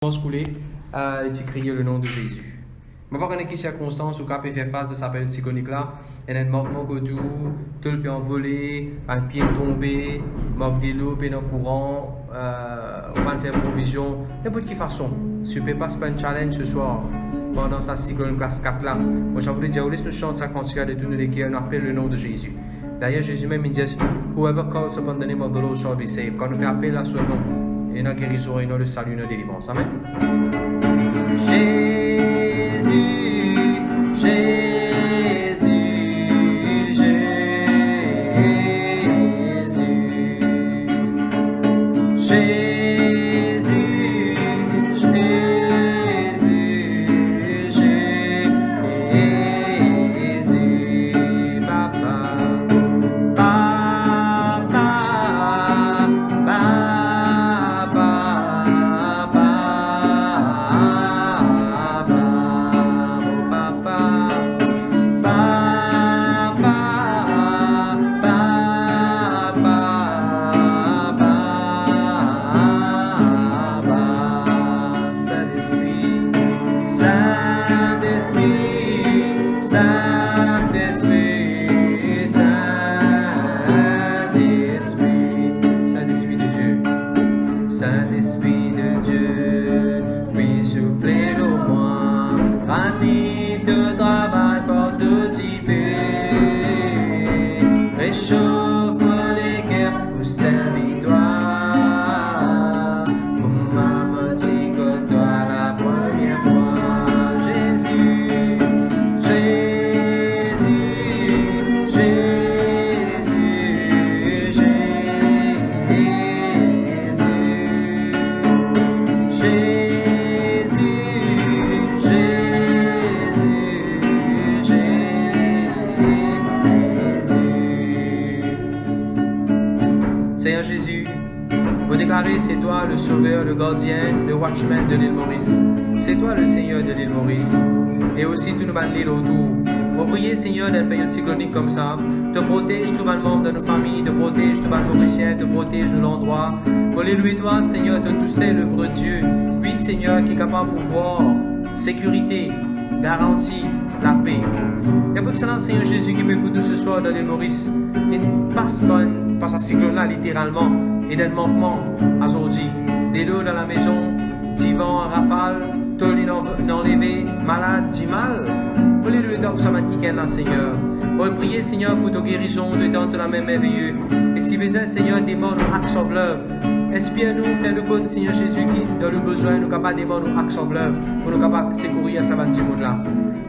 silence coulé et tu criais le nom de Jésus. Je ne sais pas dans quelles circonstances ou quand peut faire face de sa période psychonique là, il y a un manquement que tout le pied envolé, un pied tombé, manque de l'eau, pied dans le courant, on va faire provision, n'importe quelle façon. Si tu ne peux pas un challenge ce soir, pendant sa cyclone classe 4 là, moi je voulais dire, laisse nous chanter sa cantique de tous les cœurs, on appelle le nom de Jésus. D'ailleurs, Jésus même il dit, whoever calls upon the name of the Lord shall be saved. Quand on fait appel à ce nom, il y a une guérison, il y a le salut, il y a une délivrance. Amen. Jésus, Jésus, Jésus, Jésus, Jésus, Papa. Saint-Esprit de Dieu, puis soufflez le moi, remplis de travail pour tout y fait, réchauffe les cœurs pour servir toi, pour maman dit que toi la première fois, Jésus, Jésus, Jésus, Seigneur Jésus, vous déclarez, c'est toi le sauveur, le gardien, le watchman de l'île Maurice. C'est toi le Seigneur de l'île Maurice. Et aussi tout nous bat l'île autour. Vous priez, Seigneur, dans une période cyclonique comme ça, te protège tout le monde de nos familles, te protège tout le Mauricien, te protège de l'endroit. Pour louer toi, Seigneur, de tous ces le vrai Dieu. Oui, Seigneur, qui est capable de pouvoir, sécurité, garantie, la paix. Et pour cela, Seigneur Jésus, qui peut écouter ce soir dans l'île Maurice, il ne passe pas par sa cyclone-là, littéralement, et d'un manquement aujourd'hui. Des lots dans la maison, divan en rafale, tout enlevé, malade, dit mal. Pour les louer pour ce matin, Seigneur. Pour prier, Seigneur, pour ta guérison, de temps de la même merveilleux. Et si besoin, Seigneur, demande nous actes of love. Inspire-nous, fais-nous connaître, Seigneur Jésus, qui dans le besoin, nous capables de demander nos actes of love, pour nous capables de secourir à sa bande là.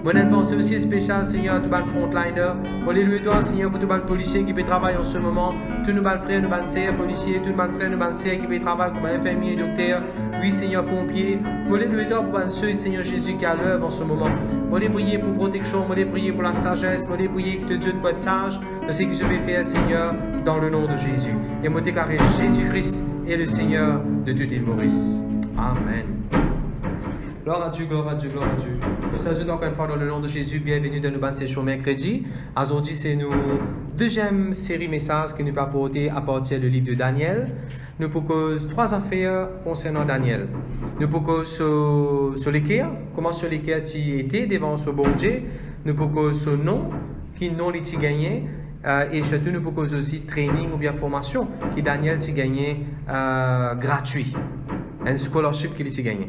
Bonne pensée aussi spéciale, Seigneur, tout le frontliner. Pour les louer toi, Seigneur, pour tout le policier qui peut travailler en ce moment. Tous nos frères, nos sœurs, policiers, tout le frère, nos sœurs qui peut travailler comme infirmier, docteur. Oui, Seigneur, pompier. Pour les louer toi, pour ceux, Seigneur Jésus, qui a l'œuvre en ce moment. Pour les prier pour protection, pour les prier pour la sagesse, pour les prier que Dieu doit être sage. De ce que je vais faire, Seigneur, dans le nom de Jésus. Et moi déclarer Jésus-Christ est le Seigneur de toute l'île Maurice. Amen. Gloire à Dieu, gloire à Dieu, gloire à Dieu. Nous saluons encore une fois dans le nom de Jésus. Bienvenue dans nos bonnes sessions mercredi. Aujourd'hui, c'est notre deuxième série message que nous allons apporter à partir du livre de Daniel. Nous proposons 3 affaires concernant Daniel. Nous proposons sur l'équerre, comment sur l'équerre tu étais devant ce bon Dieu. Nous proposons ce nom, qui nom il gagné. Et surtout, nous proposons aussi training ou bien formation que Daniel a gagné gratuit. Un scholarship qu'il a gagné.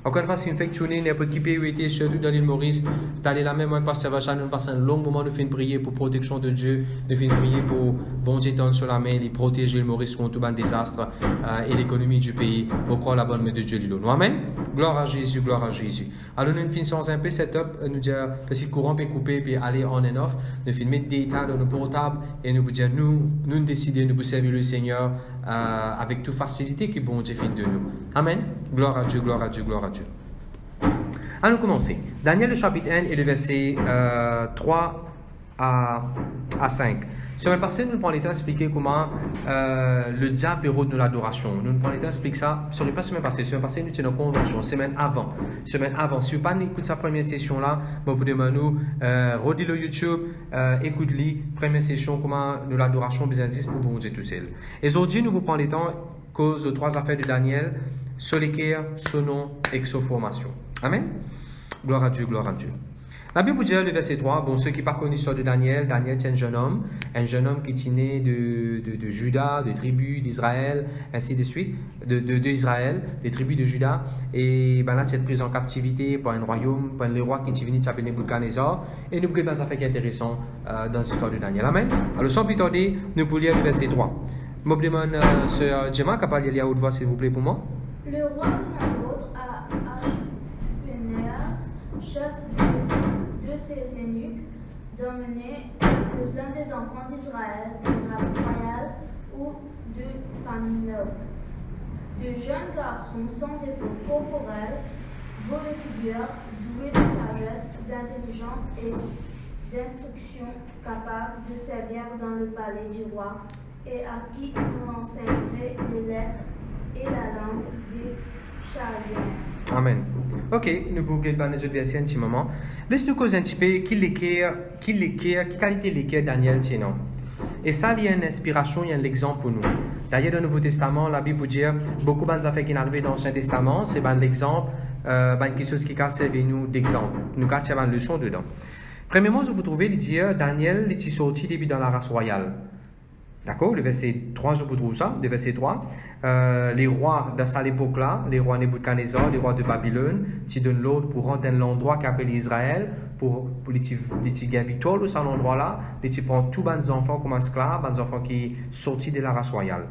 Encore une fois, si nous faisons tourner n'importe qui pays où était, surtout dans l'île Maurice, d'aller là même avec Pasteur Vachan, nous passons un long moment, nous faisons prier pour protection de Dieu, nous faisons prier pour bon Dieu tendre sur la main, et protéger l'île Maurice contre tout un désastre et l'économie du pays, pour croire la bonne main de Dieu. Nous, amen. Gloire à Jésus, gloire à Jésus. Alors nous finissons un peu setup, nous dire, parce que le courant peut couper, puis aller on and off, nous faisons mettre des tas dans nos portables, et nous dire, nous décider, nous servir le Seigneur avec toute facilité que bon Dieu fait de nous. Amen. Gloire à Dieu, gloire à Dieu, gloire à Dieu. Allons commencer. Daniel, le chapitre 1 et le verset 3 à 5. Sur le passé, nous prenons le temps d'expliquer comment le diable érode de l'adoration. Nous prenons le temps d'expliquer ça sur le passé, sur le passé, nous tenons convention, semaine avant. Si vous n'avez pas écouté sa première session-là, vous pouvez nous redire le YouTube, écoutez première session, comment nous l'adoration existe pour bon Dieu tout seul. Et aujourd'hui, nous vous prenons le temps, cause aux 3 affaires de Daniel, sur les cœurs, son nom et sa formation. Amen. Gloire à Dieu, gloire à Dieu. La Bible dit, le verset 3, bon, ceux qui ne connaissent l'histoire de Daniel, Daniel est un jeune homme qui est né de Juda, de tribus d'Israël, ainsi de suite, d'Israël, des tribus de Juda, et ben là, tu es pris en captivité par un royaume, par le roi qui est venu, qui s'appelle Nebuchadnezzar, et nous avons ça fait intéressant dans l'histoire de Daniel. Amen. Alors, sans plus tarder, nous pouvons lire le verset 3. Je me demande, Sœur Gemma, capable de lire à haute voix, s'il vous plaît, pour moi. Le roi donna l'ordre à Ashpénéas, chef de ses eunuques, d'emmener quelques-uns des enfants d'Israël, de race royale ou de famille noble, de jeunes garçons sans défaut corporel, beaux de figure, doués de sagesse, d'intelligence et d'instruction, capables de servir dans le palais du roi, et à qui on enseignerait les lettres et la langue des Chaldéens. Amen. Ok, nous pouvons parler de verset un petit moment. Laisse-nous causer un petit peu qui qualité l'équerre Daniel tient. Et ça, il y a une inspiration, il y a un exemple pour nous. D'ailleurs, dans le Nouveau Testament, la Bible dit beaucoup de affaires qui sont arrivées dans l'Ancien Testament, c'est l'exemple, quelque chose qui a servi nous d'exemple. Nous avons une leçon dedans. Premièrement, vous trouvez, il dit Daniel, il est sorti depuis dans la race royale. D'accord, le verset 3, je vous trouve ça, le verset 3. Les rois de cette époque-là, les rois Nebuchadnezzar, les rois de Babylone, qui donnent l'ordre pour rendre dans l'endroit qu'appelle Israël, pour les gagner victoire de cet endroit-là, les prendre tous les enfants comme esclaves, les enfants qui sont sortis de la race royale.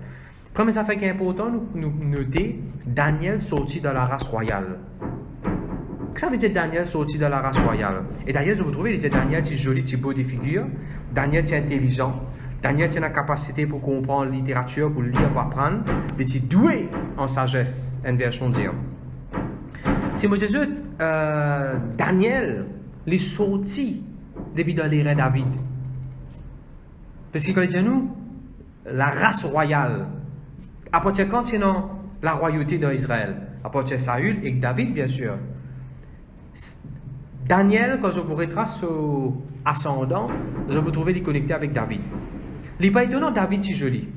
Première affaire qui est importante, nous noter Daniel sorti de la race royale. Qu'est-ce que ça veut dire Daniel sorti de la race royale? Et d'ailleurs, je vous trouve, il dit Daniel, tu es joli, tu es beau de figure, Daniel, tu es intelligent. Daniel a la capacité pour comprendre la littérature, pour lire, pour apprendre. Il est doué en sagesse, une version dire. Si moi Jésus, Daniel, est sorti depuis dans l'ère David. Parce que quand il dit nous, la race royale, à partir de quand il y a la royauté dans Israël? À partir de Saül et David, bien sûr. Daniel, quand je vous retrace son ascendant, je vous trouver les connecter avec David. Il n'est pas étonnant, David est joli.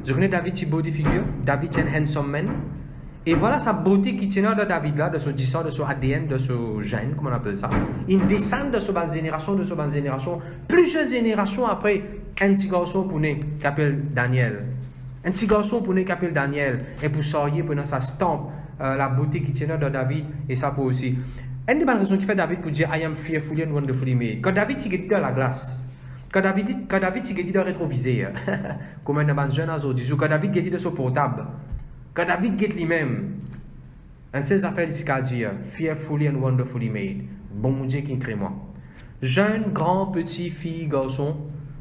Je connais David, est beau de figure. David est un handsome man. Et voilà sa beauté qui tient de David là, de son disant, de son ADN, de son gène, comme on appelle ça. Il descend de sa génération, plusieurs générations après, un petit garçon pour naître qui s'appelle Daniel. Un petit garçon pour naître qui s'appelle Daniel. Et pour sortir, pour sa stampe, la beauté qui tient de David, et ça pour aussi. Une des bonnes raisons qui fait David pour dire I am fearfully and wonderfully made. Quand David est dans la glace, quand David est dans le rétroviseur, comme un jeune aujourd'hui, quand David est dans son portable, quand David est lui-même, en ces affaires ici qu'à dire, fearfully and wonderfully made, bon Dieu qui crée moi. Jeune, grand, petit, fille, garçon,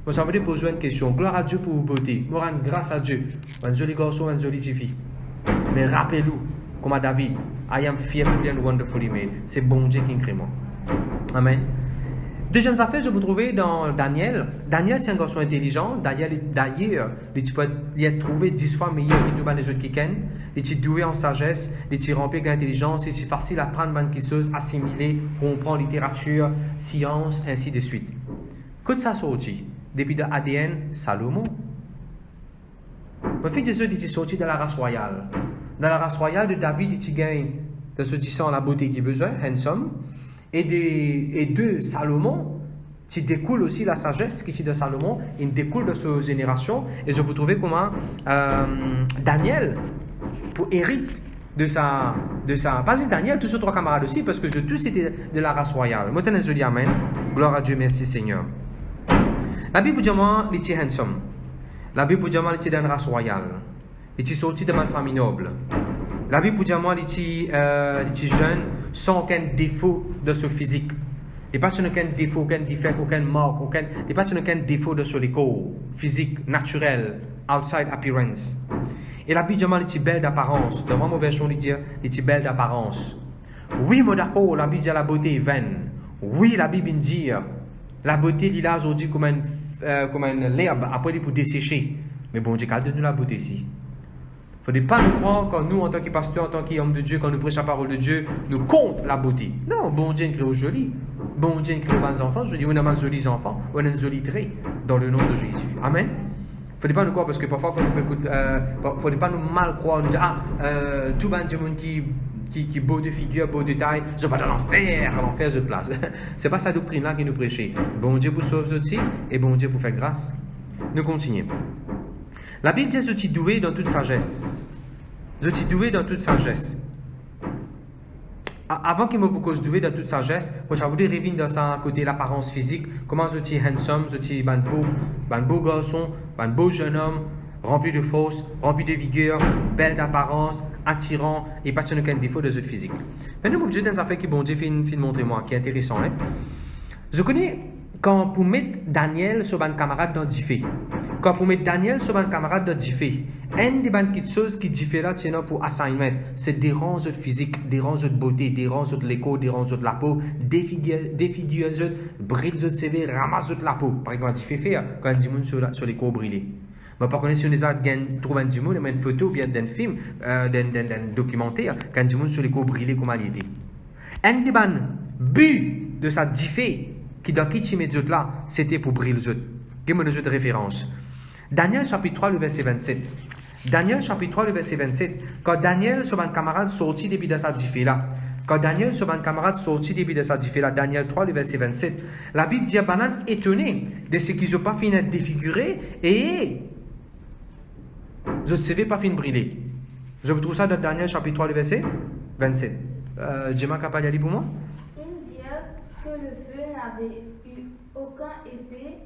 vous avez besoin de questions. Gloire à Dieu pour vos beautés. Nous rendons grâce à Dieu. Un joli garçon, une jolie fille. Mais rappelez-vous, comme à David, I am fearfully and wonderfully made. C'est bon Dieu qui crée moi. Amen. Deuxième affaire, je vous trouvez dans Daniel. Daniel, c'est un garçon intelligent. D'ailleurs, il a trouvé 10 fois meilleur que tous les autres qui connaissent. Il est doué en sagesse, il est rempli d'intelligence, il est facile à prendre quelque chose, assimiler, comprendre littérature, science, ainsi de suite. Que ça sorti depuis de ADN, Salomon. Mon fils Jésus est sorti de la race royale. Dans la race royale de David, il gagne de ce disant la beauté qu'il a besoin, handsome. Et de Salomon, qui découle aussi la sagesse qui est de Salomon, il découle de cette génération. Et je peux trouver comment Daniel, pour hérite de sa pas juste Daniel, tous ces trois camarades aussi, parce que tous étaient de la race royale. Moi, je dis Amen. Gloire à Dieu, merci Seigneur. La Bible dit moi, il était handsome. La Bible dit moi, il était dans la race royale. Il était sorti de ma famille noble. La Bible dit moi, il était jeune, sans aucun défaut de son physique. Il n'y a pas aucun défaut, aucun défaut, aucun marque, il n'y a pas aucun défaut de son corps physique, naturel, outside appearance. Et la Bible dit moi, il était belle d'apparence. Dans ma version, il dit il était belle d'apparence. Oui, moi d'accord, la Bible dit la beauté est vaine. Oui, la Bible dit la beauté, il a aujourd'hui comme l'herbe, après il pour dessécher. Mais bon Dieu, garde-nous la beauté ici. Il ne faut pas nous croire quand nous, en tant que pasteur, en tant qu'homme de Dieu, quand nous prêchons la parole de Dieu, nous compte la beauté. Non, bon Dieu crée aux jolis. Bon Dieu crée aux bons enfants. Je dis, on a des jolis enfants, on a un joli trait dans le nom de Jésus. Amen. Faut pas nous croire parce que parfois quand on peut écouter, faut pas nous mal croire, nous dire tout le monde qui beau de figure, beau de taille, je vais dans l'enfer je place. C'est pas sa doctrine là qui nous prêchait. Bon Dieu pour sauver aussi et bon Dieu pour faire grâce. Nous continuons. La Bible dit je suis doué dans toute sagesse. Je suis doué dans toute sagesse. Avant qu'il me propose doué dans toute sagesse, moi je voudrais revenir dans ça côté l'apparence physique, comment je suis handsome, je suis un beau garçon, un beau jeune homme, rempli de force, rempli de vigueur, belle d'apparence, attirant et pas de aucun défaut de notre physique. Maintenant, je vais vous dire que bon Dieu fait montrer moi, qui est intéressant. Hein? Je connais quand pour mettre Daniel sur un camarade dans Diffé. Quand pour mettre Daniel sur un camarade dans Diffé, une des petites choses qui diffère là, tiens, pour assignment, c'est dérange votre physique, dérange votre beauté, dérange votre l'écho, dérange votre la peau, défigure votre, brille votre CV, ramasse votre la peau. Par exemple, Diffé fait quand un dimanche sur l'écho brûlé. Mais par contre, si on trouve un dimanche, une photo ou bien d'un film, d'un documentaire, quand un dimanche sur l'écho brûlé, comment il était. Un des but de sa Diffé, qui dans qui tu mets là, c'était pour briller les autres. Quel est de référence? Daniel chapitre 3, le verset 27. Daniel chapitre 3, le verset 27. Quand Daniel, son camarade, sortit depuis de sa Diffé là. Quand Daniel, son camarade, sortit depuis de sa Diffé là. Daniel 3, le verset 27. La Bible dit à Banan étonné de ce qu'ils n'ont pas fini de défigurer et je ne savais pas fini de briller. Je vous trouve ça dans Daniel chapitre 3, le verset 27. Jema capable d'y aller pour moi? Il vient que le feu n'avait eu aucun effet,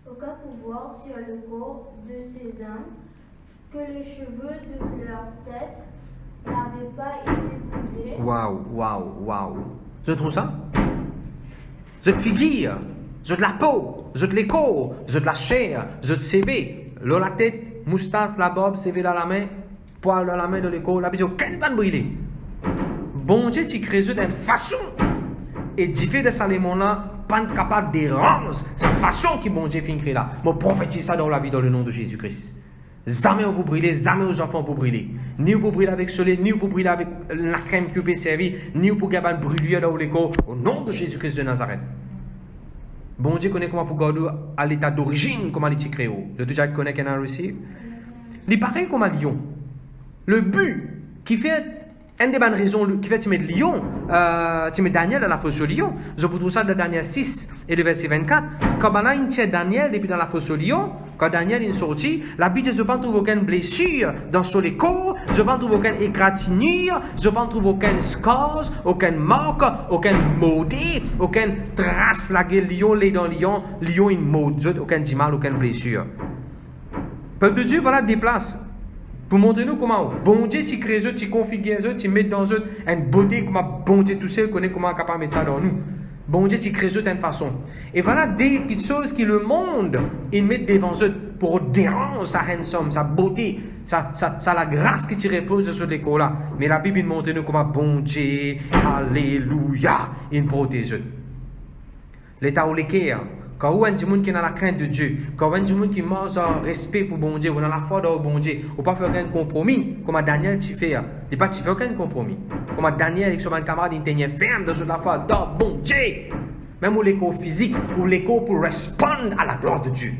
aucun pouvoir sur le corps de ces hommes, que les cheveux de leur tête n'avaient pas été brûlés. Waouh. Je trouve ça? Je te figure, je de la peau, je de l'écho, je de la chair, je de CV, l'eau la tête, moustache, la barbe, CV dans la main, poil dans la main de l'écho, la bise, aucun pas brûlé. Bon Dieu, tu crées d'une façon. Et diffé de ça, les gens là, pas capable de rendre. C'est la façon que bon Dieu fait créer là. Je prophétise ça dans la vie dans le nom de Jésus-Christ. Jamais on peut brûler, jamais aux enfants pour brûler. Ni pour brûler avec soleil, ni pour brûler avec la crème qui peut servir, ni pour garder une brûlure dans l'écho. Au nom de Jésus-Christ de Nazareth. Bon Dieu connaît comment pour garder à l'état d'origine, comment il est créé. Je déjà connais qu'il a réussi. Il est pareil comme un lion. Le but qui fait une des bonnes raisons qui fait que tu mets lion, tu mets Daniel dans la fosse au lion. Je vous trouve ça dans Daniel 6 et le verset 24. Quand il tient Daniel depuis dans la fosse au lion, quand Daniel est sorti, la Bible je ne trouve aucune blessure dans son corps, je ne trouve aucune égratignure, je ne trouve aucun scars, aucune marque, aucun maudit, aucune trace. La gueule lion, les dans lion est maudit, aucun mal, aucune blessure. Peuple de Dieu, voilà des places. Pour montrer nous comment bon Dieu tu crées eux, tu configures eux, tu mets dans eux une beauté comment bon Dieu tout seul connaît comment capable mettre ça dans nous. Bon Dieu tu crées eux d'une façon. Et voilà des petites choses que le monde il met devant eux pour déranger sa handsome, sa beauté, sa la grâce qui tu repose sur les corps là. Mais la Bible montre nous comment bon Dieu, alléluia, il protège eux. L'état où les cœurs. Quand on a des gens qui ont la crainte de Dieu, quand on a des gens qui mangent en respect pour bon Dieu, on a la foi dans bon Dieu, on ne peut pas faire aucun compromis, comme Daniel tu fais. Il ne pas faire aucun compromis. Comme Daniel avec son camarade, il était ferme dans la foi dans bon Dieu. Même pour l'écho physique, ou l'écho pour répondre à la gloire de Dieu.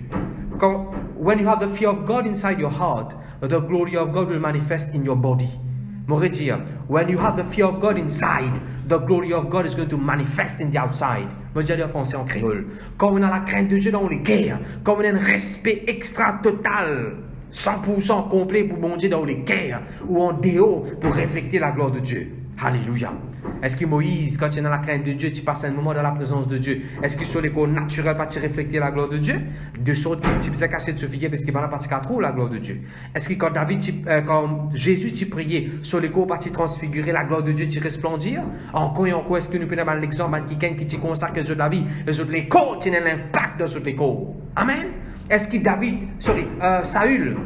Quand, when you have the fear of God inside your heart, the glory of God will manifest in your body. M'aurait dit, when you have the fear of God inside, the glory of God is going to manifest in the outside. Je vais dire en français en créole. Quand on a la crainte de Dieu dans les guerres, quand on a un respect extra total, 100% complet pour bon Dieu dans les guerres, ou en déo pour refléter la gloire de Dieu. Alléluia. Est-ce que Moïse, quand tu es dans la crainte de Dieu, tu passes un moment dans la présence de Dieu? Est-ce que sur les corps naturels, pas tu refléter la gloire de Dieu? De sorte que tu peux cacher de se figuer parce qu'il va pas pratiquer trop la gloire de Dieu. Est-ce que quand Jésus tu priait sur les corps, pas tu transfigurer la gloire de Dieu, tu resplendir? Encore et encore, est-ce que nous prenons l'exemple de quelqu'un qui te consacre les autres de la vie, les autres les corps, tu as l'impact dans les corps? Amen. Est-ce que Saül,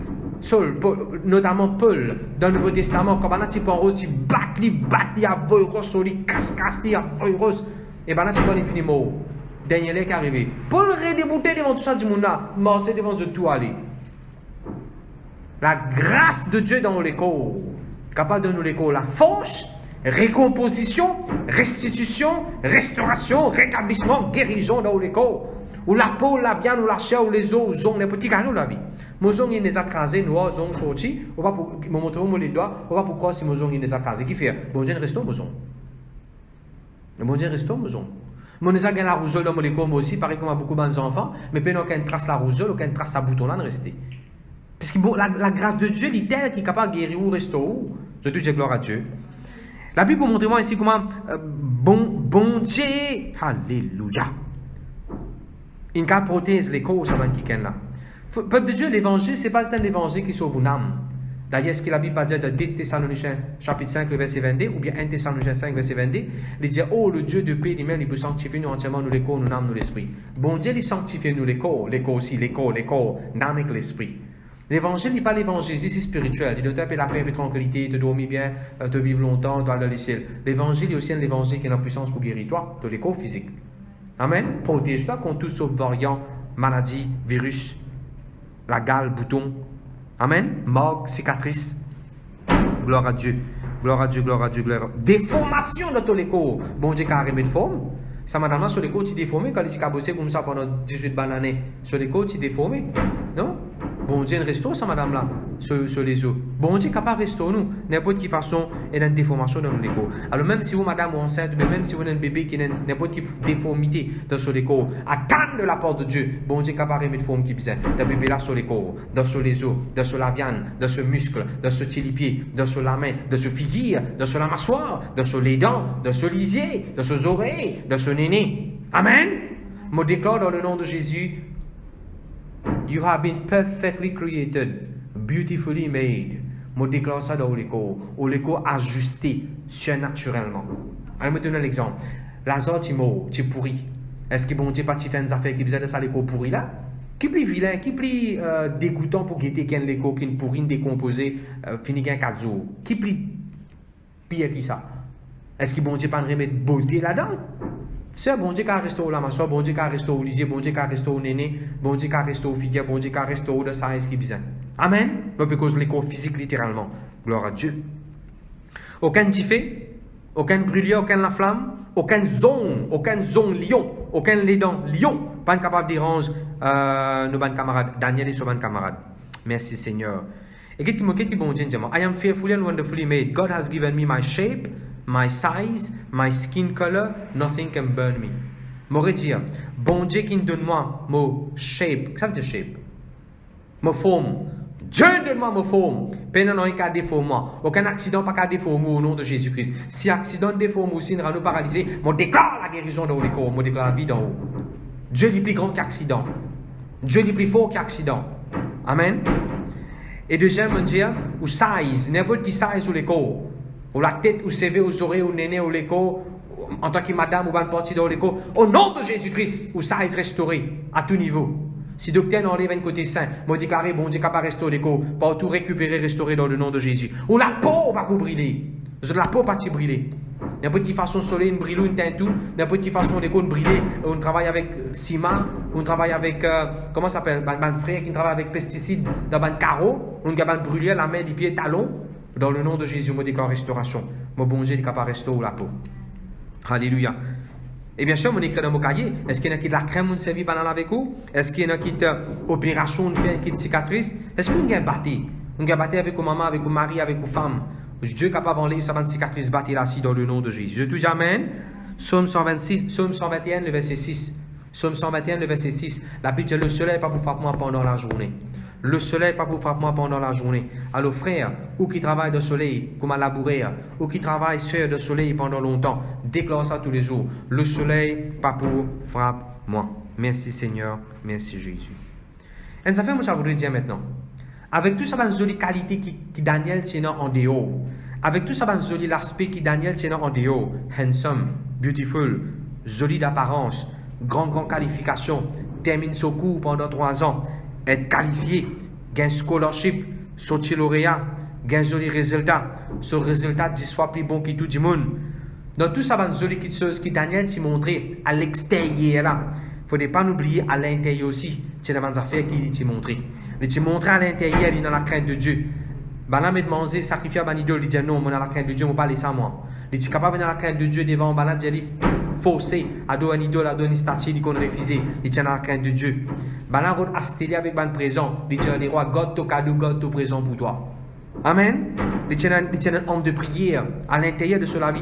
notamment Paul, dans le Nouveau Testament, quand on a type en rose, il bat, il a voix rose, il casse, il a voix rose, et ben là, c'est pas l'infini mot. Daniel est arrivé. Paul redébouté devant tout ça du monde là, marché devant eux tout aller. La grâce de Dieu dans les corps, capable de nous les corps, la force, récomposition, restitution, restauration, rétablissement, guérison dans les corps. Ou la peau, la viande, ou la chair, ou les os, ou les petits canaux de la vie. Mozong il les a crasés, nous avons sorti, on va pour montrer où les doigts, on va pour croire si Mozong il les a crasés. Qui fait? Bon Dieu reste Mozong. Bon Dieu reste Mozong. Mon les a gagné la rougeole dans les coms aussi, pareil comme à beaucoup d'enfants, mais puis on a trace la rougeole, on a trace sa bouton là de rester. Parce que bon, la grâce de Dieu, il est telle qui est capable de guérir ou rester où. Je te dis gloire à Dieu. La Bible montre moi ici comment bon Dieu, alléluia. Il a protégé les causes avant qu'il là. Peuple de Dieu, l'évangile, ce n'est pas l'évangile qui sauve une âme. D'ailleurs, ce que la Bible a dit dans 2 Thessaloniciens chapitre 5, le verset 22, ou bien 1 Thessaloniciens 5, verset 22, il dit, oh, le Dieu de paix lui-même, il peut sanctifier nous entièrement, nous les corps, nous l'âme, nous l'esprit. Bon Dieu, il sanctifie nous les corps aussi, les corps, l'âme et l'esprit. L'évangile n'est pas l'évangile, c'est spirituel. Il doit t'appeler la paix et la tranquillité, te dormir bien, te vivre longtemps, te aller dans le ciel. L'évangile est aussi un évangile qui a la puissance pour guérir toi, de les corps physiques. Amen. Protège-toi contre tout sauf variant, maladie, virus, la gale, bouton. Amen. Morgue, cicatrice. Gloire à Dieu. Gloire à Dieu, gloire à Dieu, gloire à Dieu. Déformation de tous les corps. Bon Dieu, carrément de forme. Ça m'a donné sur les côtes, tu déformé quand tu as bossé comme ça pendant 18 années. Sur les côtes, tu déformé. Non? Bon Dieu, restaure ça, madame là, sur les os. Bon Dieu, capable de restaurer nous, n'importe quelle façon, et une déformation dans les corps. Alors, même si vous, madame, ou enceinte, mais même si vous avez un bébé qui a n'importe quelle déformité dans les corps, attendre de la part de Dieu, bon Dieu, capable de mettre forme qui besoin. Le bébé là sur les corps, dans les os, dans la viande, dans ce muscle, dans ce pied, dans la main, dans ce figure, dans la mâchoire, dans les dents, dans ce lisier, dans ses oreilles, dans ce néné. Amen. Je déclare dans le nom de Jésus. You have been perfectly created, beautifully made. Je déclare ça dans les corps ajusté surnaturellement. Allez, me donner un exemple. Lazare, tu mort, tu pourri. Est-ce que bon Dieu pas fait des affaires qui faisaient de ça les corps pourris là? Qui plus vilain, qui plus dégoûtant pour guetter qu'un les corps qui ne pourrit, décomposé, fini qu'un 4 jours? Qui plus pire que ça? Est-ce que bon Dieu pas remettre beauté là-dedans? C'est bon Dieu qui a restauré la maçon, bon Dieu qui a restauré au lycée, bon Dieu qui a restauré au néné, bon Dieu qui a restauré au figure, bon Dieu qui a restauré de ça, est-ce qu'il besoin. Amen. Pas parce que les corps physiques littéralement. Gloire à Dieu. Aucun diffé, aucun brûlure, aucun la flamme, aucun zone lion, aucun les dents lion, pas capable de déranger nos bonnes camarades, Daniel et ses bonnes camarades. Merci Seigneur. Et qu'est-ce que bon Dieu dit? I am fearfully and wonderfully made. God has given me my shape. My size, my skin color, nothing can burn me. M'aurait dit, bon Dieu qui donne moi mon shape. Qu'est-ce que ça veut dire shape? Ma forme. Dieu donne-moi ma forme. Peine non qu'à déformer. Aucun accident pas qu'à déformer au nom de Jésus-Christ. Si accident déforme aussi nous paralysé, je déclare la guérison dans les corps, je déclare la vie d'en haut. Dieu est plus grand qu'accident. Dieu est plus fort qu'accident. Amen. Et deuxième, on dit, ou size, n'importe qui size ou les corps. Ou la tête, ou CV, aux oreilles, ou néné, ou l'écho, en tant que madame, ou bonne partie dans l'écho, au nom de Jésus-Christ, où ça est restauré, à tout niveau. Si docteur enlève un côté saint, moi déclaré, bon Dieu, capable de restaurer l'écho, pas tout récupérer, restaurer dans le nom de Jésus. Ou la peau va vous brûler. La peau va brûler. N'importe qui façon soleil, une brûle, une teinte, n'importe qui façon l'écho, une brûler, on travaille avec ciment, on travaille avec, comment ça s'appelle, un frère qui travaille avec pesticides, dans un carreau, on a brûlé la main, les pieds, talons. Dans le nom de Jésus, je déclare restauration. Mon bon Dieu est capable de restaurer la peau. Alléluia. Et bien sûr, on écrit dans mon cahier, est-ce qu'il y en a qui de la crème, on se vit pendant avec vous? Est-ce qu'il y en a qui de opération, on fait une cicatrice? Est-ce qu'on a battu? On a battu avec vos mamans, avec vos maris, avec vos femmes? Dieu est capable d'enlever sa cicatrice battue là-ci dans le nom de Jésus. Je touche Amen. Psaume 121, le verset 6. Psaume 121, le verset 6. La Bible dit, le soleil n'est pas pour frapper moi pendant la journée. Le soleil n'est pas pour frapper moi pendant la journée. Alors frère, ou qui travaille de soleil, comme à labourer, ou qui travaille sur le soleil pendant longtemps, déclare ça tous les jours. Le soleil pas pour frapper moi. Merci Seigneur, merci Jésus. Et ça fait moi ça voudrais dire maintenant. Avec tout ça, une jolie qualité qui Daniel tient en dehors. Avec tout ça, un joli l'aspect qui Daniel tient en dehors. Handsome, beautiful, joli d'apparence, grande qualification, termine son cours pendant 3 ans. Être qualifié, gain scholarship, sortir lauréat, gain joli résultat. Ce résultat 10 fois plus bon que tout le monde. Dans tout ça, une jolie chose qui Daniel t'a montré à l'extérieur là. Il ne faut pas oublier à l'intérieur aussi. C'est des affaires qu'il t'a montré. Il t'a montré à l'intérieur, il est dans la crainte de Dieu. Bala me demander sacrifier à mon idole, il dit non, moi dans la crainte de Dieu, je ne pas laisser à moi. Il est capable de venir dans la crainte de Dieu devant Bala, il dit forcé, ado un idole, ado une statue, il qu'on refusé, il tient la crainte de Dieu. Bana route astélé avec ban présent, il dit les rois, God to cadeau, God to présent pour toi. Amen. Il tient un homme de prière à l'intérieur de la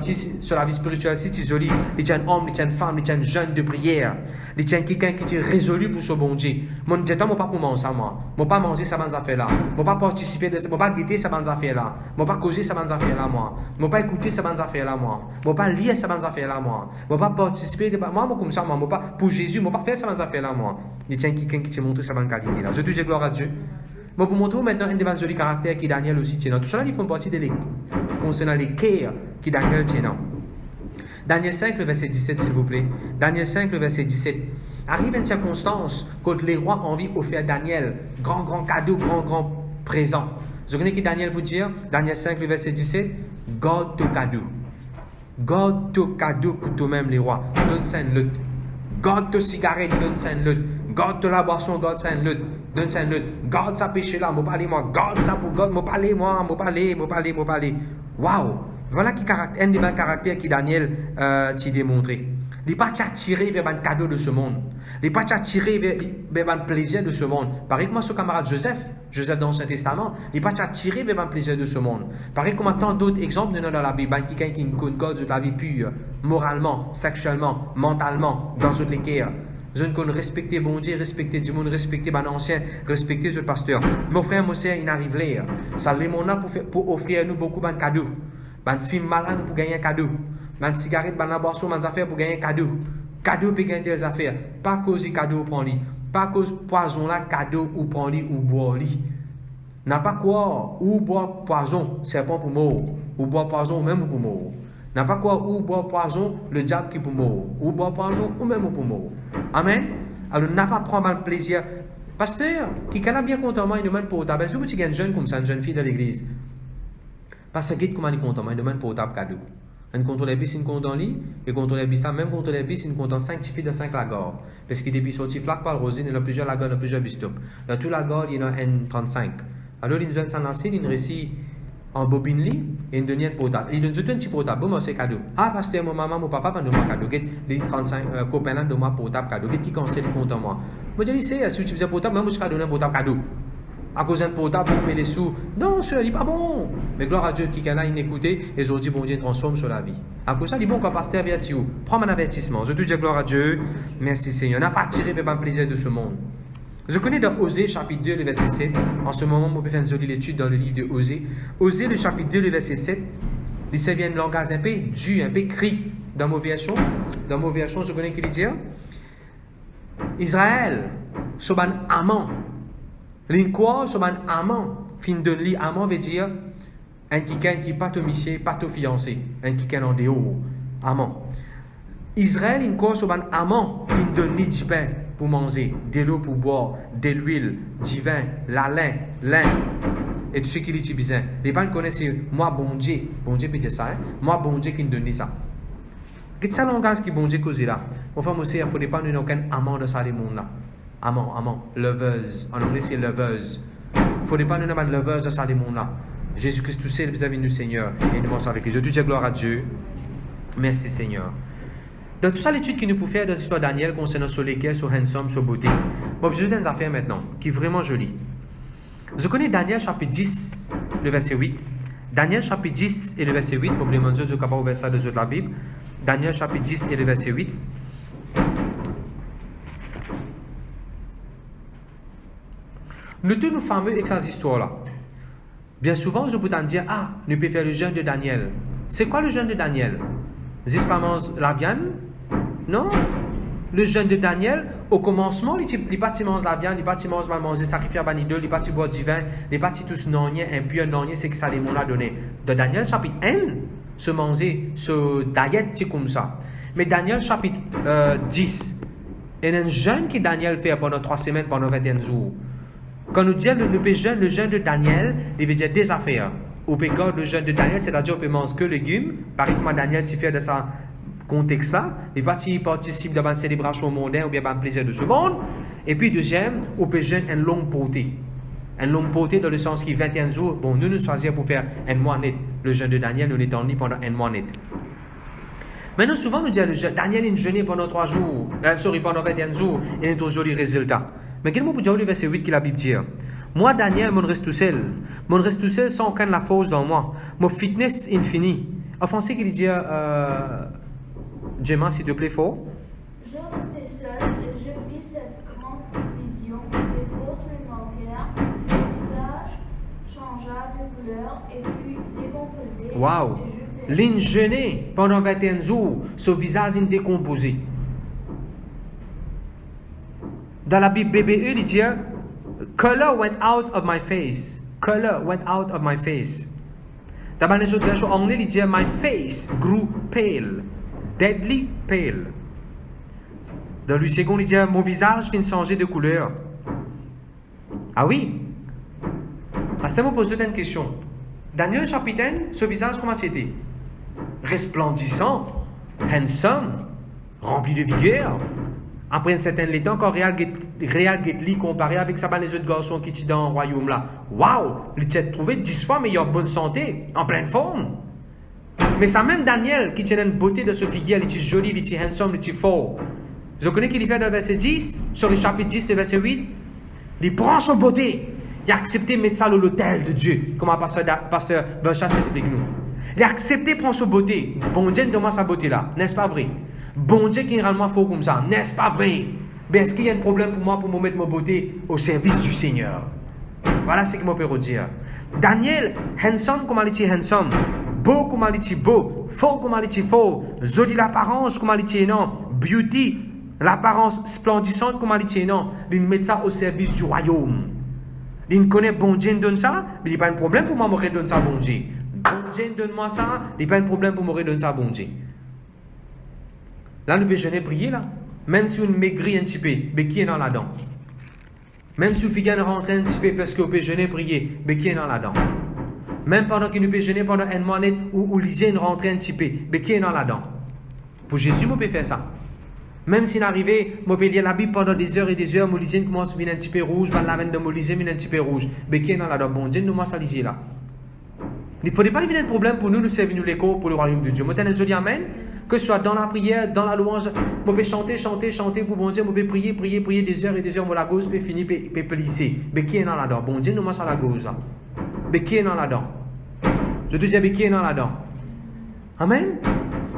vie spirituelle, c'est isolé. Il tient un homme, il tient une femme, il tient un jeune de prière. Il tient quelqu'un qui est résolu pour ce bon Dieu. Mon Dieu, moi pas pour manger ça, moi. Moi pas manger ça bonnes affaires là. Moi pas participer de ça, moi pas guetter ça bonnes affaires là. Moi pas causer ça bonnes affaires là, moi. Moi pas écouter ça bonnes affaires là, moi. Moi pas lire ça bonnes affaires là, moi. Moi pas participer de moi comme ça, moi pas pour Jésus, moi pas faire ça bonnes affaires là, moi. Il tient quelqu'un qui te montre sa bonne qualité là. Je te dis gloire à Dieu. Bon, pour montrer maintenant un des jolis caractères qui Daniel aussi tient. Tout cela, ils font partie concernant les cœurs qui Daniel tient. Daniel 5, le verset 17, s'il vous plaît. Daniel 5, le verset 17. Arrive une circonstance quand les rois ont envie d'offrir à Daniel grand cadeau, grand présent. Vous connaissez qui Daniel vous dire? Daniel 5, le verset 17. God to cadeau. God to cadeau pour toi-même, les rois. Donne ça une lutte. God to cigarette, donne ça une lutte. God to la boisson, God ça une lutte. Donne ça une lutte. God ça péché là, moi parler moi. God ça pour God, moi parler. Waouh! Voilà qui un des bons caractères qui Daniel t'a démontré. Il n'est pas attiré vers le cadeau de ce monde. Il n'est pas attiré vers le plaisir de ce monde. Pareil comme son camarade Joseph dans l'Ancien Testament, il n'est pas attiré vers le plaisir de ce monde. Pareil comme tant d'autres exemples dans la Bible, quelqu'un qui connaît God de la vie pure, moralement, sexuellement, mentalement, dans toutes les guerres. Je ne connais respecter bon Dieu, respecter du monde, respecter les anciens, respecter ce pasteur. Mon frère, mon sœur, il arrive là. Ça les mona pour offrir nous beaucoup de cadeaux. Ban film malin pour gagner un cadeau. Ban cigarette, ban la boisson, ban affaires pour gagner un cadeau. Cadeau pour gagner des affaires. Pas cause cadeau prend lui. Pas cause poison là cadeau ou prend lui ou boire lui. N'a pas quoi ou boire poison, serpent pour mort. Ou boire poison ou même pour mort. N'a pas quoi ou boire poison, le diable qui pour mort. Ou boire poison ou même pour mort. Amen. Alors n'a pas prendre mal plaisir. Pasteur, qui a bien contentement, il demande pour ta ben, si vous avez un jeune comme ça, une jeune fille de l'église. Parce que comment il est content, il demande pour table cadeau. Un contrôle les bis, il compte en lit, et contrôle les bis, même contrôle les bis, il compte en 5 filles de 5 lagors. Parce qu'il depuis sorti flac par le rosine, il y a plusieurs lagors, il y a plusieurs bistop. Dans tout lagor, il y en a un 35. Alors, il nous a lancé, il réussit en bobine lit, et il donne un potable. Il donne tout un petit potable, bon, c'est cadeau. Ah, pasteur, mon maman, mon papa, pas de moi cadeau. Les 35 copains là, de moi potable cadeau. Qui conseille, il compte en moi. Moi, je dis, c'est, si tu faisais potable, même, je serais donné un potable cadeau. À cause d'un potable pour payer les sous. Non, ce n'est pas bon. Mais gloire à Dieu qui a écouté et aujourd'hui, bon Dieu transforme sur la vie. À cause de ça, il dit bon, quand pasteur avertit vous, prends un avertissement. Je te dis gloire à Dieu. Merci Seigneur. On n'a pas tiré vers le plaisir de ce monde. Je connais dans Osée, chapitre 2, le verset 7. En ce moment, je vais faire une jolie étude dans le livre de Osée. Osée, le chapitre 2, le verset 7. Il s'est un langage un peu dur, un peu cri dans ma version. Dans ma version, je connais qu'il dit Israël, c'est un amant. L'inquoi sur un amant, fin de lit, amant veut dire un quelqu'un qui n'est pas ton monsieur, pas ton fiancé, un quelqu'un en dehors, amant. Israël, l'inquoi sur un amant qui donne lit du pain pour manger, de l'eau pour boire, de l'huile, du vin, la lin, et tout ce qui est besoin. Les gens connaissent moi, bon Dieu peut dire ça, hein? Moi, bon Dieu qui me donne ça. Qu'est-ce que ça langage qui bon Dieu cause là? Mon frère, aussi, il ne faut pas nous aucun amant de ça, les mondes là. Amant, loveuse. En anglais, c'est loveuse. Il ne faudrait pas nous avoir une loveuse de ça, les mondes là. Jésus-Christ, tout seul, vous avez nous, Seigneur, et nous pensons avec lui. Je te dis gloire à Dieu. Merci, Seigneur. Dans tout ça, l'étude que nous pouvons faire dans l'histoire de Daniel concernant sur lesquels, sur handsome, sur beauté. Bon, je vais une affaire maintenant, qui est vraiment jolie. Je connais Daniel chapitre 10, le verset 8. Daniel chapitre 10 et le verset 8. Pour les mentions, je ne vais pas ouvrir ça de la Bible. Daniel chapitre 10 et le verset 8. Nous tous nous fameux avec ces histoires-là. Bien souvent, je peux t'en dire, nous pouvons faire le jeûne de Daniel. C'est quoi le jeûne de Daniel? Zis pas manger la viande? Non. Le jeûne de Daniel, au commencement, il pas mange la viande, il pas mange mal manger, sacrifier à idole, il pas boire du vin, il pas tous non-niens, impur non-niens, c'est que ça les a donné. De Daniel chapitre 1, se manger, se diète, c'est comme ça. Mais Daniel chapitre 10, il y a un jeûne que Daniel fait pendant 3 semaines, pendant 21 jours. Quand nous disons le jeûne de Daniel, il veut dire des affaires. Au Pégard, le jeûne de Daniel, c'est-à-dire qu'on peut manger que légumes. Pareil comme Daniel, tu fais de ça contexte-là. Il participe dans une célébration mondaine ou bien dans un plaisir de ce monde. Et puis, deuxième, on peut jeûner une longue potée. Une longue potée dans le sens qui 21 jours. Bon, nous choisissons pour faire un mois net. Le jeûne de Daniel, nous l'étendons pendant un mois net. Maintenant, souvent, nous disons, Daniel a jeûné pendant 3 jours, pendant 21 jours, et il a un joli résultat. Mais quel mot pour dire le verset 8 que la Bible dit? Moi, Daniel, je reste tout seul. Je reste tout seul sans aucune la force dans moi. Mon fitness infini. En français, qu'il dit, Gemma, s'il te plaît, fort. Je restais seul et je vis cette grande vision. Les forces me manquèrent. Mon visage changea de couleur et fut décomposé. Wow! L'in jeûné pendant 21 jours, son visage est décomposé. Dans la Bible BBE, il dit, color went out of my face. Color went out of my face. Dans la version anglaise, il dit, my face grew pale. Deadly pale. Dans le second, il dit, mon visage vient de changer de couleur. Ah oui? À ce moment, pose une question. Daniel, chapitre 1, ce visage, comment c'était? Resplendissant, handsome, rempli de vigueur. Après un certain temps, quand Réal Getli comparé avec ça, les autres garçons qui étaient dans le royaume là, waouh, il s'est trouvé 10 fois meilleur, bonne santé, en pleine forme. Mais ça même Daniel qui tient une beauté de ce figure, il est joli, il est handsome, il est fort. Vous connaissez qu'il fait dans le verset 10, sur le chapitre 10, le verset 8, il prend son beauté, il a accepté de mettre ça dans l'autel de Dieu, comme pasteur Bernard explique nous. Il a accepté de prendre sa beauté. Bon Dieu nous demande sa beauté là, n'est-ce pas vrai? Bon Dieu qui est réellement fort comme ça, n'est-ce pas vrai? Ben, est-ce qu'il y a un problème pour moi pour me mettre ma beauté au service du Seigneur? Voilà ce que je peux dire. Daniel, handsome comme il est handsome, beau comme il est beau, fort comme il est fort, joli l'apparence comme il est non, beauty, l'apparence splendissante comme il est non, il met ça au service du royaume. Il connaît bon Dieu donne ça, mais il n'y a pas de problème pour moi de me redonner ça bon Dieu. Bon Dieu donne-moi ça, il n'y a pas de problème pour me redonner ça bon Dieu. Là, nous pouvons jeûner, prier là. Même si on maigrit un petit peu, mais qui est dans la dent? Même si on fait rentrer un petit peu parce qu'on peut jeûner, prier, mais qui est dans la dent? Même pendant qu'il nous peut jeûner pendant un mois net où l'hygiène rentre un petit peu, mais qui est dans la dent? Pour Jésus, on peut faire ça. Même s'il arrivait, on peut lire la Bible pendant des heures et des heures, mon hygiène commence à venir un petit peu rouge, la veine de mon hygiène vient un petit peu rouge, mais qui est dans la dent? Bon Dieu, nous commence à l'hygiène là. Il ne faudrait pas venir un problème pour nous servir nous l'écho pour le royaume de Dieu. Moi, je dis amen. Que ce soit dans la prière, dans la louange, je peux chanter pour bon Dieu, je peux prier des heures et des heures, moi la gauche peut finir, peut lisser. Mais qui est dans la dent? Bon Dieu, nous commence à la gauche là. Mais qui est dans la dent? Je te dis, mais qui est dans la dent? Amen.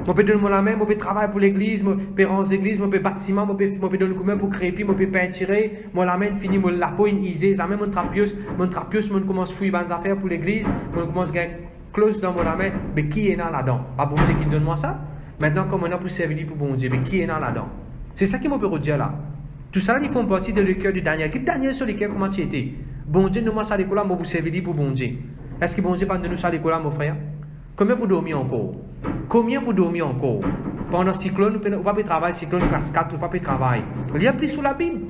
Je peux donner la main, je peux travailler pour l'église, je peux rendre l'église, je peux bâtiment, je peux donner le pour créer, je peux peinturer, moi la main finit, moi la peau isée, ça même mon trapius, je commence à fouiller des affaires pour l'église, je commence à gagner close dans mon main, mais qui est dans la dent? Pas bon Dieu qui donne moi ça? Maintenant, comme on a pour servir pour bon Dieu, mais qui est dans la dent? C'est ça qui m'a peut dire là. Tout ça, ils font partie de le cœur de Daniel. Qui Daniel sur le cœur, comment tu étais? Bon Dieu, nous, moi, ça l'école là, moi, pour servir pour bon Dieu. Est-ce que bon Dieu parle de nous ça l'école là, mon frère? Combien pour dormir encore? Combien pour dormir encore? Pendant cyclone, on ne peut pas travailler, cyclone, cascade, on ne peut pas travailler. Il y a plus sur la Bible.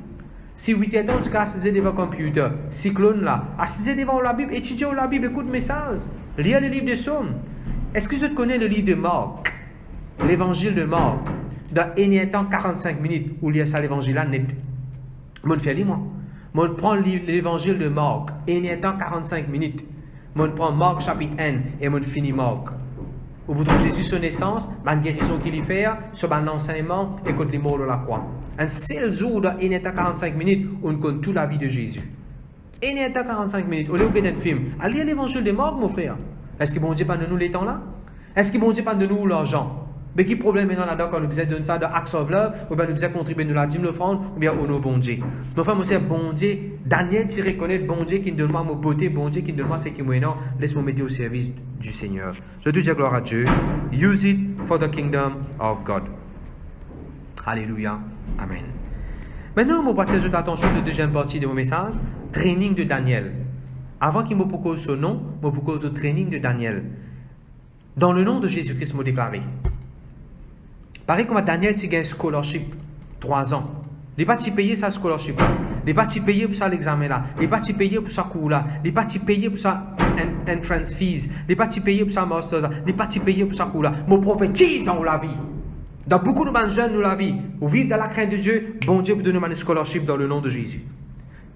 Si 8 heures, tu es assis devant le computer, cyclone là, assis devant la Bible, étudier la Bible, écoute le message, lire le livre de Psaumes. Est-ce que tu connais le livre de Marc? L'évangile de Marc, dans un temps 45 minutes, où il y a ça l'évangile là, net. Je fais lire moi. Je prends l'évangile de Marc, un temps 45 minutes. Je prends Marc chapitre 1 et je finis Marc. Au bout de Jésus, son naissance, la guérison qu'il y fait, sur l'enseignement, et contre les morts de la croix. Un seul jour, dans un temps 45 minutes, on connaît toute la vie de Jésus. Un temps 45 minutes, au lieu de un film. Allez l'évangile de Marc, mon frère. Est-ce que bon Dieu parle de nous les temps là? Est-ce que bon Dieu parle de nous l'argent? Mais qui problème maintenant là-dedans quand nous besoin donner ça de acts of love, ou bien nous besoin contribuer nous la dîme, l'offrande, ou bien au nom bon Dieu. Mon frère, moi c'est bon Dieu. Daniel, tu reconnais bon Dieu qui me donne moi ma beauté, bon Dieu qui me donne moi ce qui est moyen. Laisse-moi mettre au service du Seigneur. Je te dis gloire à Dieu. Use it for the kingdom of God. Alléluia. Amen. Maintenant, je vais attirer votre attention de la deuxième partie de mon message, training de Daniel. Avant qu'il me propose ce nom, je me propose le training de Daniel. Dans le nom de Jésus-Christ, me déclaré. Pareil comme Daniel, tu gagnes un scholarship 3 ans. Il n'est pas payé sa scholarship là. Il n'est pas payé pour ça l'examen là. Il n'est pas payé pour ça cours là. Il n'est pas payé pour ça entrance fees. Il n'est pas payé pour ça master là. Il n'est pas payé pour ça cours là. Mon prophétise dans la vie. Dans beaucoup de jeunes dans la vie, vous vivez dans la crainte de Dieu, bon Dieu vous donne un scholarship dans le nom de Jésus.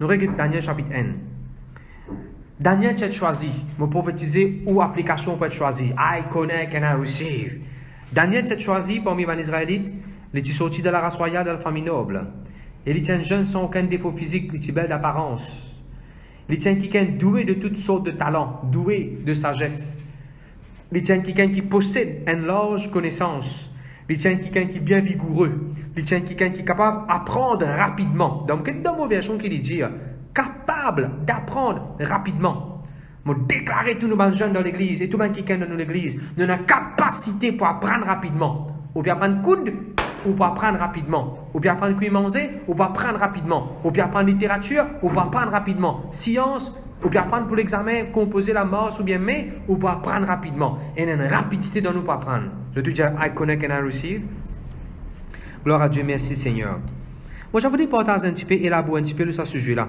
Nous regardons Daniel chapitre 1. Daniel, tu as choisi, me prophétiser ou application pour être choisi. I connect and I receive. Daniel s'est choisi parmi les Israélites, il est sorti de la race royale de la famille noble. Et il est jeune sans aucun défaut physique, il est belle d'apparence. Il est quelqu'un doué de toutes sortes de talents, doué de sagesse. Il est quelqu'un qui possède une large connaissance. Il est quelqu'un qui est bien vigoureux. Il est quelqu'un qui est capable d'apprendre rapidement. Donc, dans ma version qu'il dit, capable d'apprendre rapidement. Je déclarer tous nos jeunes dans l'église et tous les qui sont dans l'église, nous avons une capacité pour apprendre rapidement. Ou bien apprendre coude, ou pour apprendre rapidement. Ou bien apprendre quoi manger, ou pour apprendre rapidement. Ou bien apprendre littérature, ou pour apprendre rapidement. Science, ou bien apprendre pour l'examen, composer la masse, ou bien mais, ou pour apprendre rapidement. Et il y a une rapidité dans nous pour apprendre. Je te dis, I connect and I receive. Gloire à Dieu, merci Seigneur. Moi, je voulais partager un petit peu, élaborer un petit peu de ce sujet-là.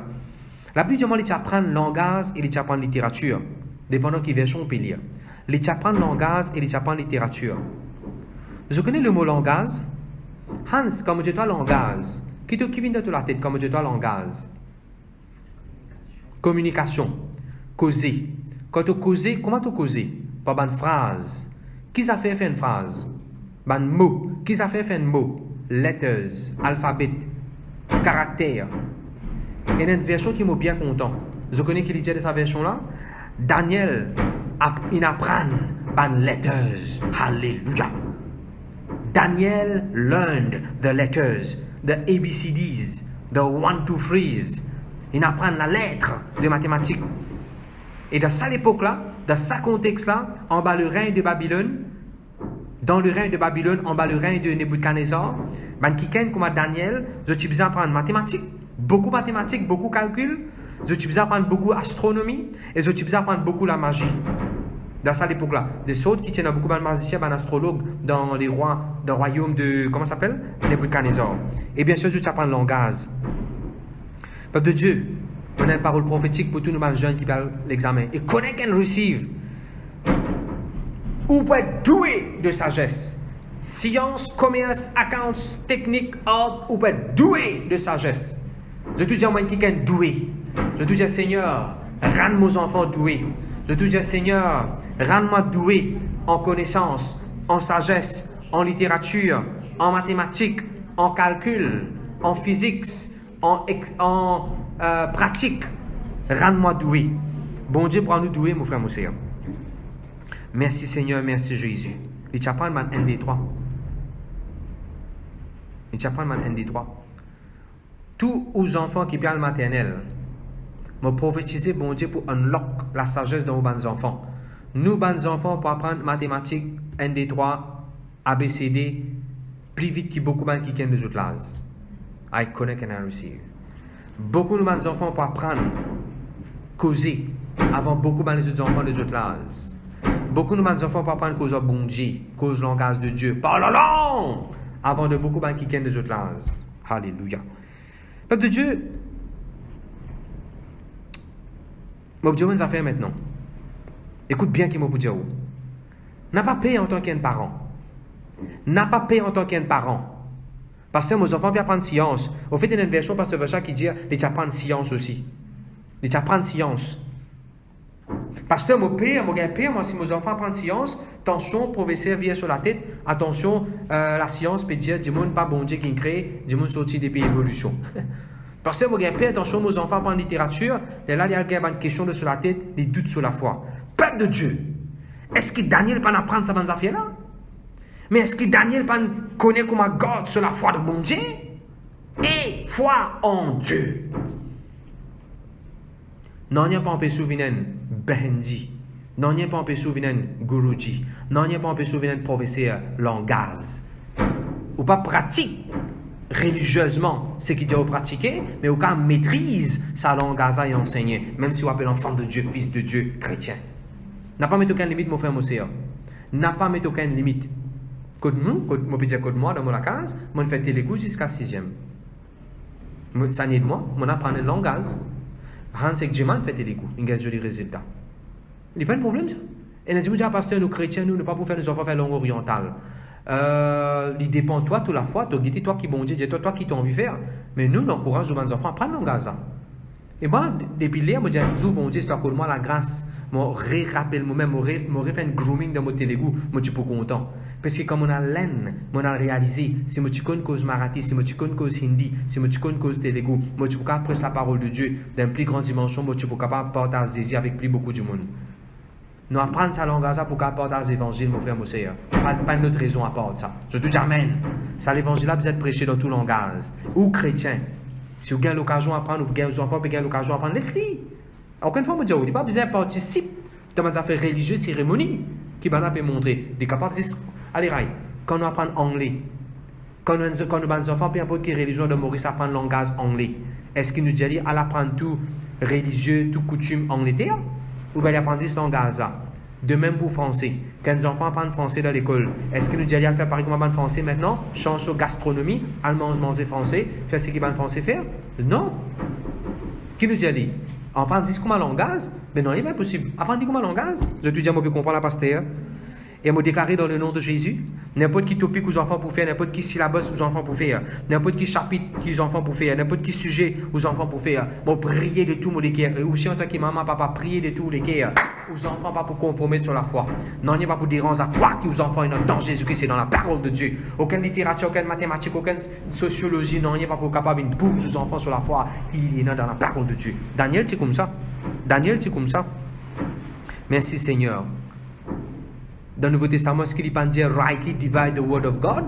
La Bible demande qu'il apprend le langage et qu'il apprend la littérature, dépendant de quelle version on peut lire. Il apprend le langage et il apprend la littérature. Je connais le mot langage. Hans, comme je dois langage, qui vient de la tête, comme je dois langage? Communication, causer. Quand tu causes, comment tu causes? Par une phrase. Qui ça fait faire une phrase? Un mot. Qui ça fait faire un mot? Letters, alphabet, caractère. Et il y a une version qui m'a bien content. Je connais qui dit de sa version-là. Daniel, il apprend les letters. Alléluia. Daniel learned the letters, the ABCDs, the 1, 2, 3s. Il apprend la lettre de mathématiques. Et dans cette époque-là, dans ce contexte-là, en bas le règne de Babylone, dans le règne de Babylone, en bas le règne de Nebuchadnezzar, quelqu'un comme Daniel, je suis besoin d'apprendre mathématiques, beaucoup mathématiques, beaucoup calcul, je suis besoin d'apprendre beaucoup astronomie, et je suis besoin d'apprendre beaucoup la magie. Dans cette époque-là, des autres qui tiennent beaucoup de magiciens, astrologues dans les rois, dans le royaume de, comment ça s'appelle? Nebuchadnezzar. Et bien sûr, je suis apprendre le langage. Peuple de Dieu, on a une parole prophétique pour tous nos jeunes qui parlent l'examen. Et connect and receive. Ou pour être doué de sagesse. Science, commerce, accounts, technique, art, ou pour être doué de sagesse. Je te dis à moi qui est doué. Je te dis, Seigneur, rends mes enfants doués. Je te dis, Seigneur, rends-moi doué en connaissance, en sagesse, en littérature, en mathématiques, en calcul, en physique, en pratique. Rends-moi doué. Bon Dieu, prends-nous doué, mon frère, mon sœur. Merci Seigneur, merci Jésus. Il t'apprend man 1 des 3. Il t'apprend man 1 des 3. Tous les enfants qui parlent maternelle, me prophétiser, bon Dieu, pour unlock la sagesse de nos bons enfants. Nous, bons enfants, pour apprendre mathématiques, 1 des 3, ABCD, plus vite que beaucoup de gens qui viennent des autres classes. I connect and I receive. Beaucoup de bons enfants pour apprendre, causer, avant beaucoup de autres enfants des autres classes. Beaucoup de bons enfants pour apprendre cause bon Dieu, cause langage de Dieu. Parle long! Avant de beaucoup de gens qui viennent des autres classes. Alléluia. Peuple de Dieu, je vais vous dire une affaire maintenant. Écoute bien qui m'a dit. N'a pas payé en tant qu'un parent. N'a pas payé en tant qu'un parent. Parce que mes enfants peuvent apprendre science. Au fait, il y a une version parce que qui dit qu'ils apprennent science aussi. Ils apprennent science. Pasteur, mon père, moi, si mes enfants apprennent science, attention, professeur vient sur la tête, attention, la science peut dire, du monde pas bon Dieu qui crée, du monde sorti des pays évolution. Pasteur, mon père, attention, mes enfants apprennent littérature, et là, il y a une question de sur la tête, des doutes sur la foi. Peuple de Dieu, est-ce que Daniel peut apprendre ça dans ces affaires-là? Mais est-ce que Daniel peut connaître comment God sur la foi de bon Dieu? Et foi en Dieu. Non, il n'y a pas un peu souvenir Behendi. Non, il n'y a pas un peu souvenir Guruji. Non, il n'y a pas un peu souvenir professeur langage. Ou pas pratique religieusement ce qu'il dit au pratiquer, mais au cas maîtrise sa langage et enseigner, même si on appelle enfant de Dieu, fils de Dieu, chrétien. N'a pas mis aucune limite, mon frère, mon sœur. N'a pas mis aucune limite. Côte nous, moi, peux dire côte moi, dans mon case, moi, je fais télégo jusqu'à 6e. Ça n'est de moi, on apprend le langage. Hans et Jeman fait télégo, il y a un joli résultat. Il n'y a pas de problème, ça. Et nous disons, pasteur, nous chrétiens, nous ne pas pour faire nos enfants faire langue orientale. Il dépend de toi, toute la foi, tu toi qui bon Dieu, c'est toi qui t'as envie de faire. Mais nous, l'encourage nos enfants à apprendre le langage. Et moi, depuis là, je dis, bon Dieu, c'est à cause de moi la grâce. Je rappelle moi-même, je fait un grooming dans mon télégo, je suis pas content. Parce que comme on a l'aine, on a réalisé, si moi tu connais cause marathi, si moi tu connais cause hindi, si moi tu connais cause telugu, moi tu peux prêcher la parole de Dieu dans une plus grande dimension, moi tu peux capable partager avec plus beaucoup de monde. Nous apprendre sa langue pour partager l'évangile, mon frère, mon sœur. Pas une autre raison à part de ça. Je te dis amen. Ça l'évangile vous êtes prêché dans tout langage. Ou chrétien. Si vous avez l'occasion d'apprendre, ou vous avez l'occasion d'apprendre, laisse-les. Aucune fois, je dis pas besoin de participer dans des affaires religieuses, cérémonies, qui peut montrer. Des capables, allez, Rai, quand on apprend anglais, quand nos enfants, peu importe quelle religion de Maurice, apprennent le langage anglais, est-ce qu'il nous dit à l'apprendre tout religieux, tout coutume anglais, ou bien ils apprennent ce langage-là? De même pour français. Quand les enfants apprennent français dans l'école, est-ce qu'ils nous disent à faire pareil comme apprendre français maintenant? Change sur gastronomie, allemand manger français, faire ce qu'ils vont français faire? Non. Qui nous dit? Apprendre 10 comme un langage? Ben non, il n'est pas possible. Apprendre comme un langage? Je te dis, moi, je comprends la pasteur. Et me déclarer dans le nom de Jésus, n'importe qui topic aux enfants pour faire, n'importe qui syllabus aux enfants pour faire, n'importe qui chapitre aux enfants pour faire, n'importe qui sujet aux enfants pour faire. Bon, prier de tout mon équerre. Et aussi en tant que maman, papa, prier de tout l'équerre. Aux enfants, pas pour compromettre sur la foi. Non, il n'y a pas pour déranger la foi qui aux enfants est dans Jésus-Christ, c'est dans la parole de Dieu. Aucune littérature, aucune mathématique, aucune sociologie, non, il n'y a pas pour capable une pousse aux enfants sur la foi qui est dans la parole de Dieu. Daniel, c'est comme ça. Daniel, c'est comme ça. Merci Seigneur. Dans le Nouveau Testament, est-ce qu'il y a pas dit rightly divide the word of God?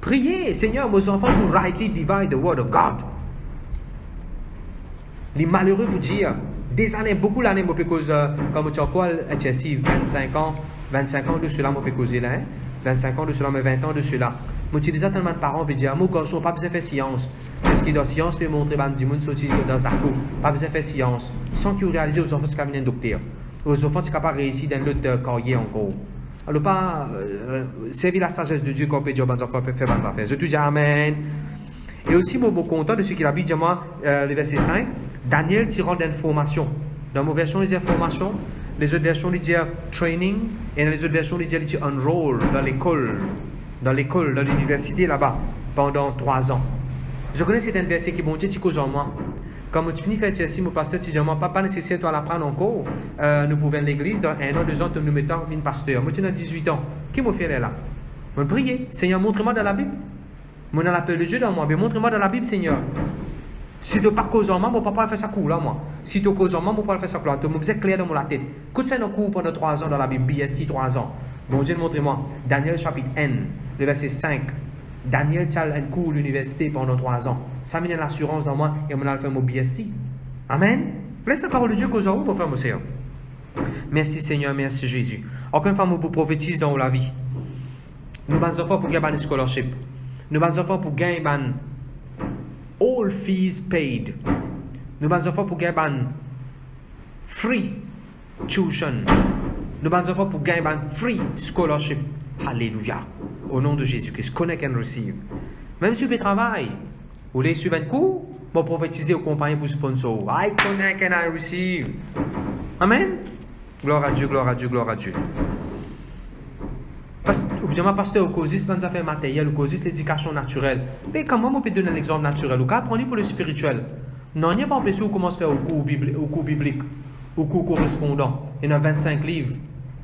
Priez, Seigneur, mes enfants, pour rightly divide the word of God. Les malheureux vous dire, des années, beaucoup d'années, je peux causer, comme tu as quoi, 25 ans de cela, je peux causer là, 25 ans de cela, mais 20 ans de cela. Je dis tellement de parents, je dis, mon garçon, pas besoin de faire science. Parce que dans la science, peut montrer que les gens sortent dans Zarco, pas besoin de faire science. Sans qu'ils réalisent aux enfants, c'est comme un docteur. Aux enfants, c'est capable de réussir dans l'autre carrière encore. Alors, pas servir la sagesse de Dieu qu'on peut dire aux enfants, faire bonnes affaires. Je te dis Amen. Et aussi, je suis content de ce qu'il a dit, le verset 5. Daniel tirant d'informations. Dans ma version, il dit formation. Les autres versions, il dit training. Et dans les autres versions, il dit enroll dans l'école, dans l'université là-bas, pendant 3 ans. Je connais certains versets qui vont dire qui cause en moi. Quand tu finis de faire Chelsea, mon pasteur, tu dis, pas nécessaire de l'apprendre encore. Nous pouvons l'église, dans 1 an, 2 ans, nous mettons une pasteur. Moi, tu as 18 ans. Qui m'a fait là? Je vais prier. Seigneur, montre-moi dans la Bible. Moi, dans l'appel de Dieu dans moi. Mais montre-moi dans la Bible, Seigneur. Si tu n'as pas cause en moi, mon papa va faire ça cool là, moi. Si tu as cause en moi, mon papa va faire ça cool là. Tu m'as clair dans mon tête. Écoute ça, dans cours pendant 3 ans dans la Bible. BSC, 3 ans. Bon Dieu, montrez-moi. Daniel chapitre N, le verset 5. Daniel a un cours à l'université pendant 3 ans. Ça m'a donné l'assurance dans moi et on a fait mon BSC. Amen. Laisse la parole de Dieu cause en vous, mon frère, mon sœur. Merci Seigneur, merci Jésus. Aucune femme pour prophétiser dans la vie. Nous avons des enfants pour gagner une scholarship. Nous avons des enfants pour gagner all fees paid. Nous avons des enfants pour gagner free tuition. Nous avons des enfants pour gagner free scholarship. Alléluia. Au nom de Jésus-Christ, connect and receive. Même si vous travaillez, vous voulez suivre un cours, vous prophétisez aux compagnies pour sponsor. I connect and I receive. Amen. Gloire à Dieu, gloire à Dieu, gloire à Dieu. Obligatoirement, pasteur, au causis, pas des affaires matérielles, au causis, l'éducation naturelle. Mais comment on peut donner un exemple naturel? Ou qu'à prendre pour le spirituel? Non, il n'y a pas empêché de commencer à faire au cours biblique, au cours correspondant. Il y en a 25 livres.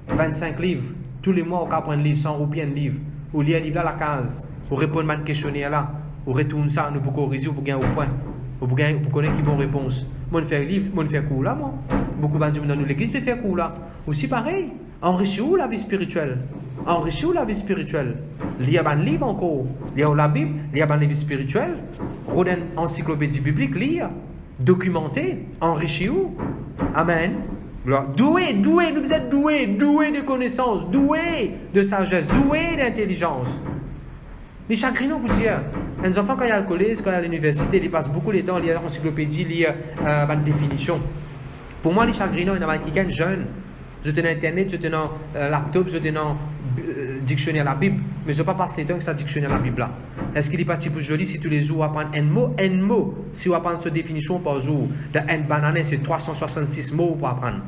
25 livres. Tous les mois, on peut prendre un livre, 100 roupies, un livre. Ou lire un livre à la case. Ou répondre à un questionnaire là. Ou retourner ça, nous pour corriger, ou pour gagner au point. Ou pour connaître qui bonne réponse. Moi, je fais un livre, moi, je fais un cours là, moi. Beaucoup de gens dans l'église peuvent faire un cours là. Aussi pareil. Enrichir la vie spirituelle. Enrichir la vie spirituelle. Lire un livre encore. Lire la Bible. Lire un livre spirituel. Regarder une encyclopédie biblique. Lire. Documenter. Enrichir. Amen. Doué, nous êtes doués de connaissances, doués de sagesse, doués d'intelligence. Les chagrinons vous dire, les enfants quand il y a le collège, quand il y a l'université, ils passent beaucoup de temps à lire l'encyclopédie, lire une définition. Pour moi, les chagrinons, il y en a qui sont jeunes. Je tenais Internet, je tenais laptop, je tenais dictionnaire la Bible, mais je ne vais pas passer temps que ça dictionnaire la Bible là. Est-ce qu'il est pas plus joli si tous les jours on apprend un mot, si on apprend cette définition par jour, de un banane, c'est 366 mots pour apprendre.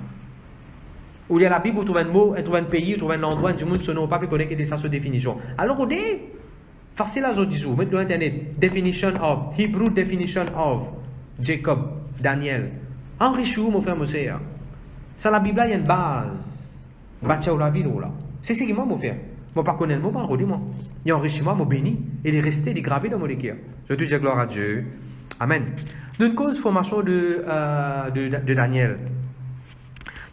Ou il y a la Bible, on trouve un mot, on trouve un pays, on trouve un endroit, du monde, ce nom, pas connaître que c'est sa définition. Alors on dit, facile à aujourd'hui, mettez sur Internet, definition of, Hebrew definition of, Jacob, Daniel. Enrichis-vous, mon frère, mon sœur. Ça, la Bible, il y a une base. Bâtir la vie, là. C'est ce qui m'a fait. Moi, pas connaître le mot, pas le redire, moi. Il enrichit moi, moi béni. Il est resté, il est gravé dans mon cœur. Je te dis gloire à Dieu. Amen. D'une cause formation de Daniel.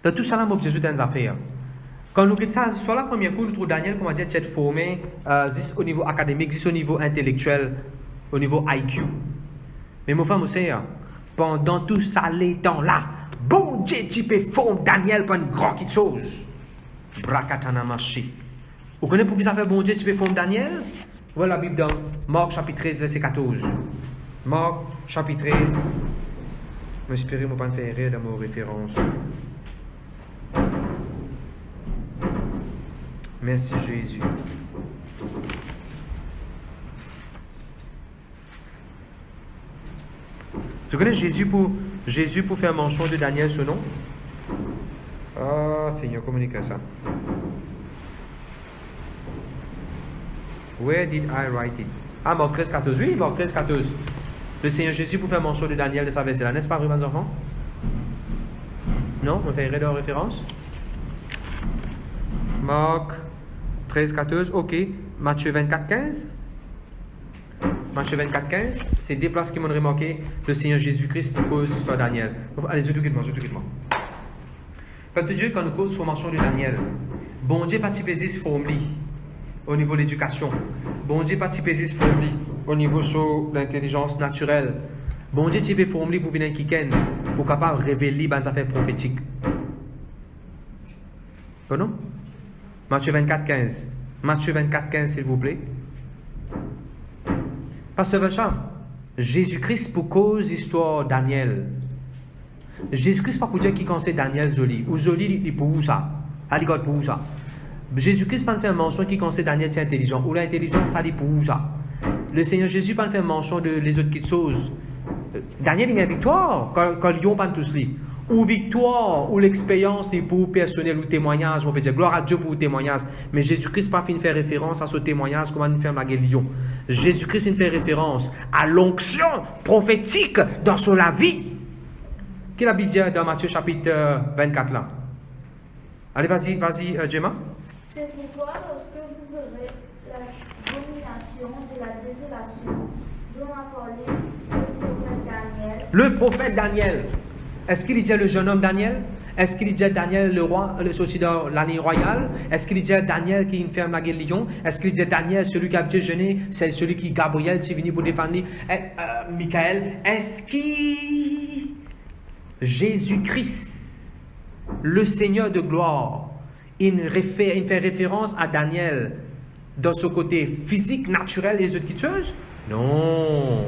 Dans tout ça, là, moi, Jésus dans les affaires. Quand nous regardons ça, soit la première cours, nous trouvons Daniel, comme on dit, être formé au niveau académique, au niveau intellectuel, au niveau IQ. Mais mon frère, mon sœur, pendant tout ça, les temps-là, bon Dieu, tu peux former Daniel pour une grande chose. Brakatana machi. Vous connaissez pourquoi ça fait bon Dieu, tu peux former Daniel? Voilà la Bible dans Marc chapitre 13, verset 14. Marc chapitre 13. J'espère que je ne vais pas me faire rire dans mes références. Merci Jésus. Tu connais Jésus pour faire mention de Daniel, ce nom? Ah, Seigneur, communique ça. Where did I write it? Ah, Marc 13, 14. Oui, Marc 13, 14. Le Seigneur Jésus pour faire mention de Daniel de sa verset-là, n'est-ce pas, mes enfants? Non, on fait erreur de référence? Marc 13, 14, ok. Matthieu 24, 15. Matthieu 24, 15. C'est des places qui m'ont remarqué le Seigneur Jésus-Christ pour cause de l'histoire de Daniel. Allez, je t'écoute. Peuple de Dieu, quand nous cause formation de Daniel, bon Dieu participe formé au niveau de l'éducation. Bon Dieu participe formé au niveau de l'intelligence naturelle. Bon Dieu tu peux formé pour venir quitter pour capable révéler des affaires prophétiques. Oh non? Matthieu 24, 15. Matthieu 24, 15, s'il vous plaît. Pasteur Vacham, Jésus-Christ pour cause histoire Daniel. Jésus-Christ pas pour dire qui conseille Daniel Zoli. Ou Zoli, il pour où ça? Il pour où ça? Jésus-Christ pas faire mention qui conseille Daniel est intelligent. Ou l'intelligence, ça dit pour où ça? Le Seigneur Jésus pas faire mention de les autres qui choses. Daniel il y a une victoire quand Lyon pas tous li. Ou victoire, ou l'expérience est pour personnel ou témoignage, on peut dire gloire à Dieu pour le témoignage. Mais Jésus-Christ pas fait faire référence à ce témoignage comme on fait la Lyon. Jésus-Christ il fait référence à l'onction prophétique dans son la vie. Qu'est-ce que la Bible dit dans Matthieu chapitre 24 là? Allez, vas-y, Gemma. C'est pourquoi lorsque vous verrez la domination de la désolation dont a parlé le prophète Daniel. Le prophète Daniel. Est-ce qu'il dit le jeune homme Daniel? Est-ce qu'il dit Daniel le roi, le sorti dans l'année royale? Est-ce qu'il dit Daniel qui ferme la guerre Lion? Est-ce qu'il dit Daniel, celui qui a jeûné, c'est celui qui Gabriel qui est venu pour défendre Michael? Est-ce qu'il Jésus-Christ, le Seigneur de gloire, il fait référence à Daniel dans ce côté physique, naturel et les autres choses? Non.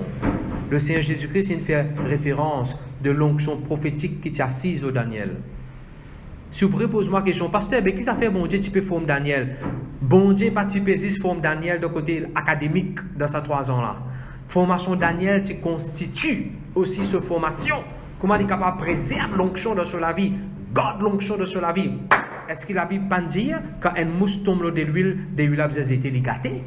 Le Seigneur Jésus-Christ, il fait référence de l'onction prophétique qui est assise au Daniel. Si vous pouvez poser moi la question, pasteur, mais qui ça fait bon Dieu, tu peux former Daniel? Bon Dieu, pas tu peux former Daniel de côté académique dans ces 3 ans-là. Formation Daniel, tu constitue aussi cette formation. Comment il est capable de préserver l'onction de la vie? Garde l'onction de la vie. Est-ce que la Bible peut dire quand une mousse tombe de l'huile a été ligatée?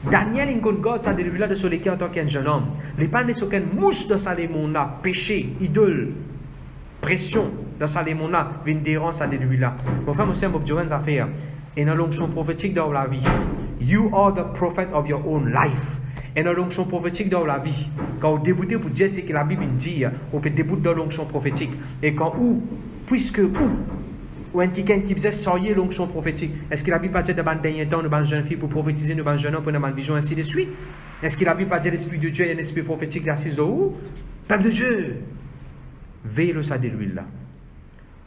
Daniel il garde ça de l'huile de son cœur en tant qu'un jeune homme. Les pas sur qu'une mousse de ça les là, péché, idole, pression de ça les là, vient déranger ça de l'huile là. Mon frère, monsieur, mon Dieu, affaire. Et dans l'onction prophétique dans la vie, you are the prophet of your own life. Et dans l'onction prophétique dans la vie, quand vous débutez pour dire ce que la Bible dit, on peut débuter dans l'onction prophétique. Et quand ou un quelqu'un qui faisait sortir l'onction prophétique. Est-ce que la Bible pas dit dans le dernier temps, nous, jeune fille, pour prophétiser, nous, jeune homme, pour une vision, ainsi de suite? Est-ce que la Bible pas dit l'Esprit de Dieu et l'Esprit prophétique l'assise de où? Peuple de Dieu! Veillez le ça de l'huile là.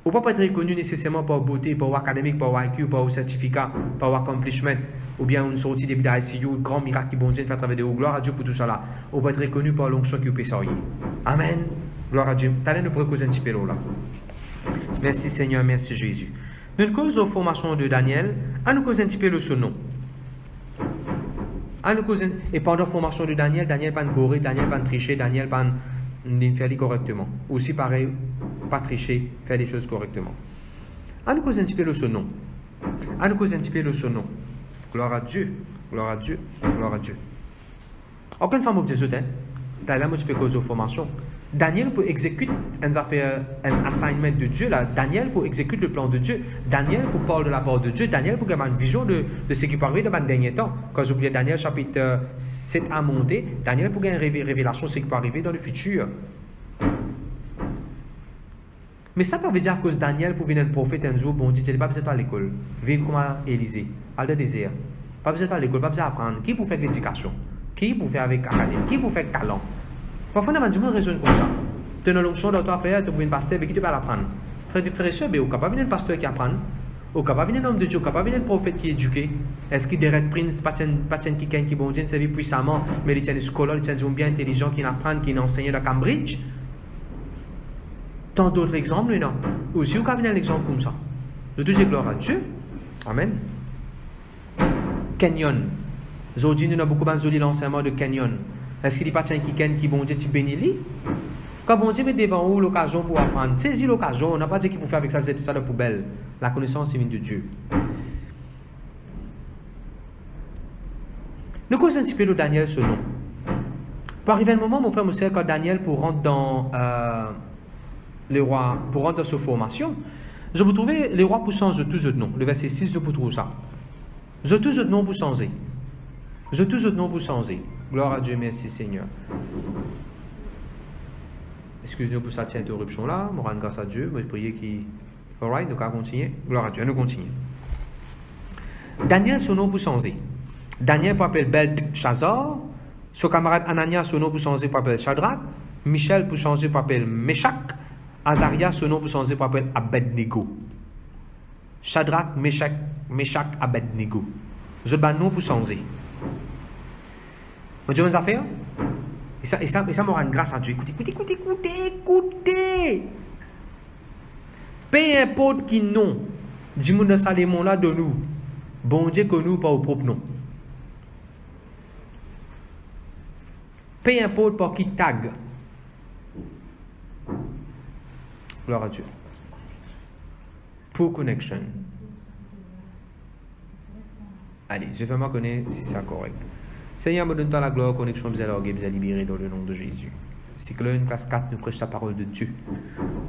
Ou pas être reconnu nécessairement par beauté, par académique, par IQ, par certificat, par accomplishment, ou bien une sortie depuis d'ICU, un grand miracle qui bon Dieu fait travailler de haut. Gloire à Dieu pour tout ça là. Ou pas être reconnu par l'onction qui peut sortir. Amen. Gloire à Dieu. T'allez nous proposer un petit peu là. Merci Seigneur, merci Jésus. Nous cause de formation de Daniel, à nous cause un petit peu le son nom. Et pendant la formation de Daniel, Daniel pas goré, Daniel pas tricher, Daniel pas faire correctement. Aussi pareil, pas tricher, faire les choses correctement. À nous cause un petit peu le son nom. À nous cause un petit peu le son nom. Gloire à Dieu, gloire à Dieu, gloire à Dieu. Aucune femme au Jésus, t'as là, moi tu peux cause de formation. Daniel pour exécuter un assignment de Dieu, là. Daniel pour exécuter le plan de Dieu. Daniel pour parler de la part de Dieu. Daniel pour avoir une vision de ce qui peut arriver dans le dernier temps. Quand j'oubliais Daniel chapitre 7 à monter, Daniel pour avoir une révélation de ce qui peut arriver dans le futur. Mais ça veut dire que Daniel pour venir un prophète un jour, bon, dit, tu n'as pas besoin d'aller à l'école. Vivre comme Élisée, aller dans le désert. Pas besoin d'aller à l'école, pas besoin d'apprendre. Qui pour faire l'éducation? Qui pour faire avec académie? Qui pour faire talent? Parfois, on a du monde raisonne comme ça. Tu as une longue dans ton frère, tu as un pasteur, mais qui te va l'apprendre? Frère et soeur, au capable venir un pasteur qui apprend, au capable venir un homme de Dieu, au capable venir un prophète qui est éduqué. Est-ce qu'il devrait être prince, pas quelqu'un qui bon Dieu servi puissamment, mais il tient des scolaires, il tient des hommes bien intelligents qui apprennent, qui enseignent à Cambridge? Tant d'autres exemples, non? Aussi, au cas venir un exemple comme ça. Je te dis gloire à Dieu. Amen. Canyon. Aujourd'hui, nous avons beaucoup de l'enseignement de Canyon. Est-ce qu'il n'y a pas quelqu'un qui bon Dieu qui bénit lui? Quand bon Dieu met devant vous l'occasion pour apprendre, saisis l'occasion. On n'a pas dit qu'il faut faire avec ça, c'est tout ça la poubelle. La connaissance est venue de Dieu. Nous connaissons un petit peu de Daniel ce nom. Pour arriver un moment, mon frère, mon sœur, quand Daniel pour rentrer dans les rois, pour rentrer dans cette formation, je vous trouvais les rois pour changer tous autres noms. Le verset 6, je vous trouve ça. Je tous autres noms pour changer. Je tous autres noms pour changer. Gloire à Dieu, merci Seigneur. Excusez-nous pour cette interruption-là. Je rends grâce à Dieu. Je prie qu'il. Alright, nous allons continuer. Gloire à Dieu, nous continuons. Daniel, son nom pour changer. Daniel pour appeler Belteshazzar. Son camarade Ananias, son nom pour changer pour appeler Shadrach. Michel pour changer pour appeler Meshach. Azariah, son nom pour changer pour appeler Abednego. Shadrach, Meshach, Abednego. Je bats nom pour changer. Vous avez affaires? Et ça me rend grâce à Dieu. Écoutez. Peu importe qui nom, dis-moi dans Salomon là de nous. Bon Dieu que nous, pas au propre nom. Peu importe par qui tag. Gloire à Dieu. Pour connection. Allez, je vais me connaître si c'est correct. Seigneur, me donne-toi la gloire, connexion, vous allez libérer dans le nom de Jésus. Cyclone, classe 4, nous prêche la parole de Dieu.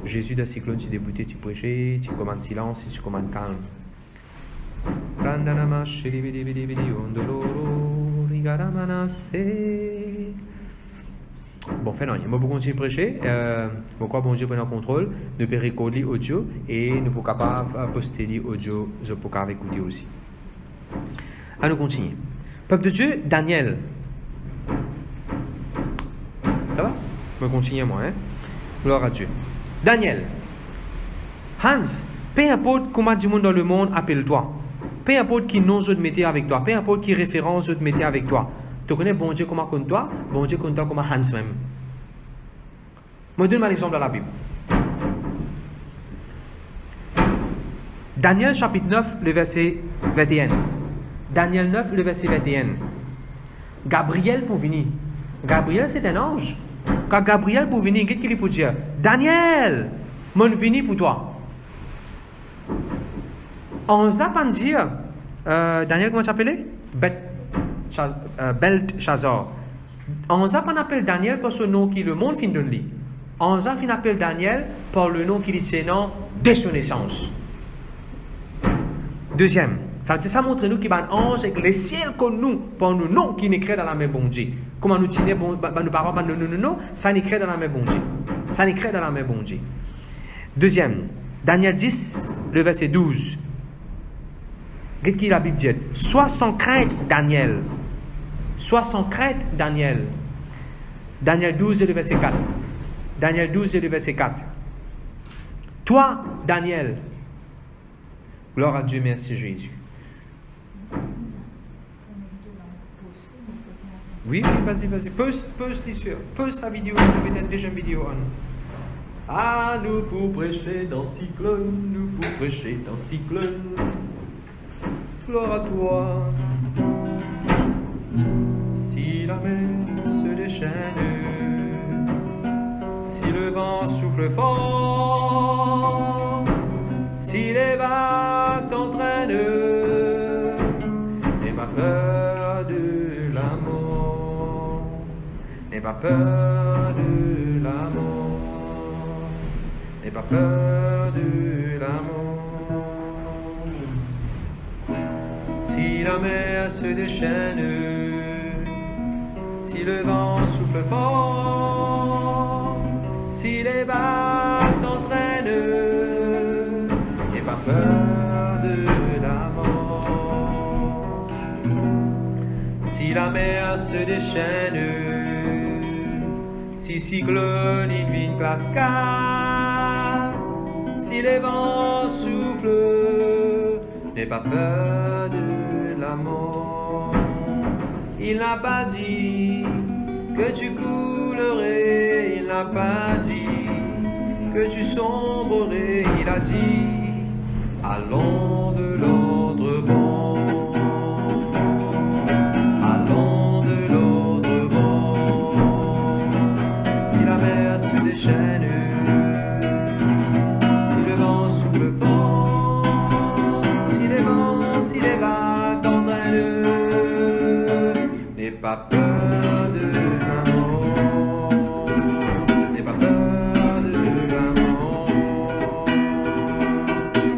Jésus de Cyclone, tu débutais, tu prêchais, tu commandes silence, tu commandes calme. Bon, fait non, moi pour continuer à prêcher, pourquoi bon Dieu prend le contrôle, nous pouvons recorder l'audio et nous pouvons capable poster l'audio, je peux capable écouter aussi. À nous continuer. Peuple de Dieu, Daniel. Ça va? Je vais continuer moi, hein? Gloire à Dieu. Daniel. Hans, peu importe comment du monde dans le monde appelle-toi. Peu importe qui nom je te mettais avec toi. Peu importe qui référence je te mettais avec toi. Tu connais bon Dieu comment compte toi? Bon Dieu compte toi comme Hans même. Moi, donne-moi l'exemple dans la Bible. Daniel chapitre 9, le verset 21. Daniel 9, le verset 21. Gabriel pour venir. Gabriel, c'est un ange. Quand Gabriel pour venir, qu'est-ce qu'il est pour dire? Daniel, mon venu pour toi. On n'a pas dire, Daniel, comment tu t'appelles? Belteshazzar. On n'a pas appelé Daniel par ce nom qui le monde fin de lui. On a fin appelé Daniel par le nom qu'il tient dès son naissance. Deuxième. Ça montre nous qu'il y a un ange et que le ciel comme nous, pour nous, non, qui n'est créé dans la main bon Dieu. Comment nous tenons, nos parents, non, ça n'est créé dans la main bon Dieu. Ça n'est créé dans la main bon Dieu. Deuxième, Daniel 10, le verset 12. Qu'est-ce que la Bible dit? Sois sans crainte, Daniel. Sois sans crainte, Daniel. Daniel 12 et le verset 4. Daniel 12 et le verset 4. Toi, Daniel. Gloire à Dieu, merci Jésus. Oui, vas-y. Poste sa vidéo, on met une deuxième vidéo. Ah, nous pour prêcher dans Cyclone, Gloire à toi. Si la mer se déchaîne, si le vent souffle fort, si les vagues t'entraînent, n'aie pas peur de la mort, n'aie pas peur de la mort. N'aie pas peur de la mort. Si la mer se déchaîne, si le vent souffle fort, si les vagues t'entraînent, n'aie pas peur de la mort. Si la mer se déchaîne, si cyclone in vin cascade, si les vents soufflent, n'aie pas peur de la mort. Il n'a pas dit que tu coulerais, il n'a pas dit que tu sombrerais, il a dit allons de l'autre bord, allons de l'autre bord. Si la mer se déchaîne, si le vent souffle fort, si les vagues t'entraînent, n'aie pas peur de la mort, n'aie pas peur de la mort.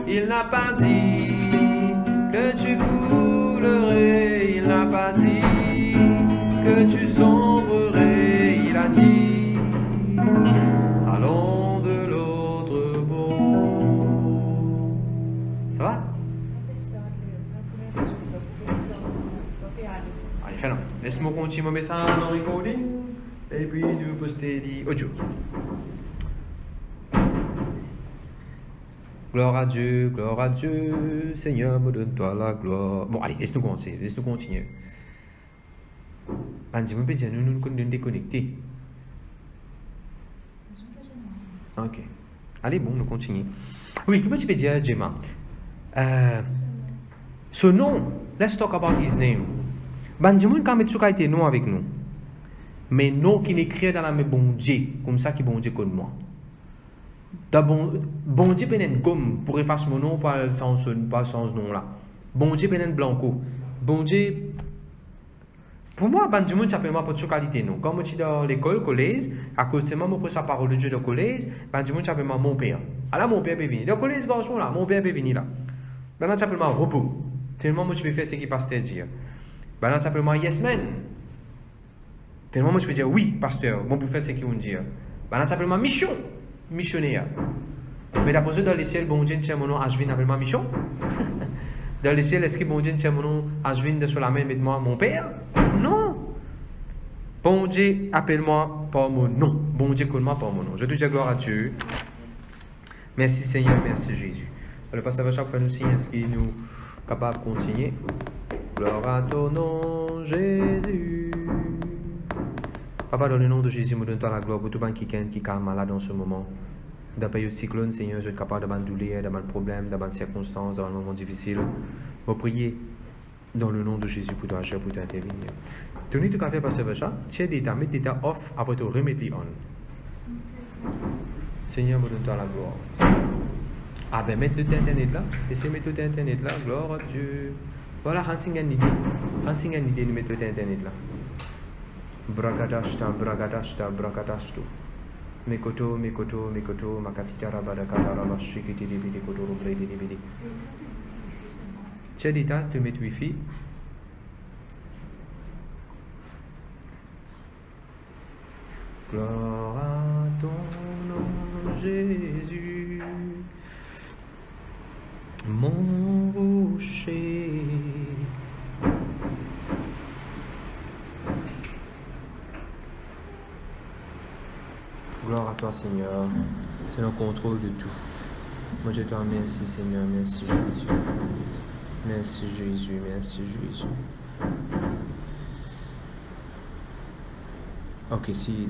Il n'a pas dit que tu coulerais, il n'a pas dit que tu sombrerais, il a dit allons de l'autre bord. Ça va? Allez, fais-le. Laisse-moi continuer mon message en recording et puis nous poster des audio. Gloire à Dieu, Seigneur, me donne-toi la gloire. Bon, allez, laisse-nous continuer. Andy, on peut dire nous déconnecter. Ok. Allez, bon, nous continuons. Oui, comment tu peux dire, Gemma? Ce nom, let's talk about his name. Bandimoun quand met souka été non avec nous. Mais non qui n'écrit dans la main bon Dieu, comme ça qui bon Dieu comme moi. Bon Dieu penen gomme pour effacer mon nom pas sans nom là. Bon Dieu penen blanco. Bon Dieu pour moi Bandimoun ça peut moi pas souka qualité non. Quand moi suis dans l'école collège, à cause de moi pour sa parole de Dieu de collège, Bandimoun ça peut moi mon père. Alors mon père peut venir. Le collège garçon là, mon père peut venir là. Maintenant ça peut moi repos. Tellement moi je peux faire ce qui pasteur dire. Maintenant ça peut moi yes man. Tellement moi je peux dire oui pasteur, bon pour faire ce qu'il veut dire. Maintenant ça peut moi mission. Missionnaire. Mais d'après dans les ciels, bon Dieu, tient mon nom, Ashvin, appelle-moi mission. Dans les ciels, est-ce que bon Dieu, tient mon nom, Ashvin, de sur la main, mettez-moi mon père? Non. Bon Dieu, appelle-moi par mon nom. Bon Dieu, colle-moi par mon nom. Je te dis gloire à Dieu. Merci Seigneur, merci Jésus. Le pasteur va chaque fois nous signer, est-ce qu'il nous capable de continuer? Gloire à ton nom, Jésus. Papa, dans le nom de Jésus, me donne-toi la gloire pour tout le monde qui est malade en ce moment. Dans la période cyclone, Seigneur, je suis capable de m'en douleur, de m'en problème, de m'en circonstances, dans un moment difficile. Je vais prier dans le nom de Jésus pour toi agir, pour t'intervenir. Tenez tout café, Pasteur Vacha, tiens d'état, mets d'état off, après tout remettre-les on. Seigneur, me donne-toi la gloire. Ah ben, mets tout internet là, laissez mettre tout internet là, gloire à Dieu. Voilà, Hansing une idée, nous mettre tout internet là. Bragadashta, Mekoto, Makatitara, Badakara, Shikiti, Dibidi, Koto, Brady, Dibidi. Chedita, tu mets Wi-Fi. Gloire à ton nom, Jésus, mon rocher. Gloire à toi, Seigneur. Tu es en contrôle de tout. Moi, je te remercie, Seigneur. Merci, Jésus. Merci, Jésus. Merci, Jésus. Ok, si...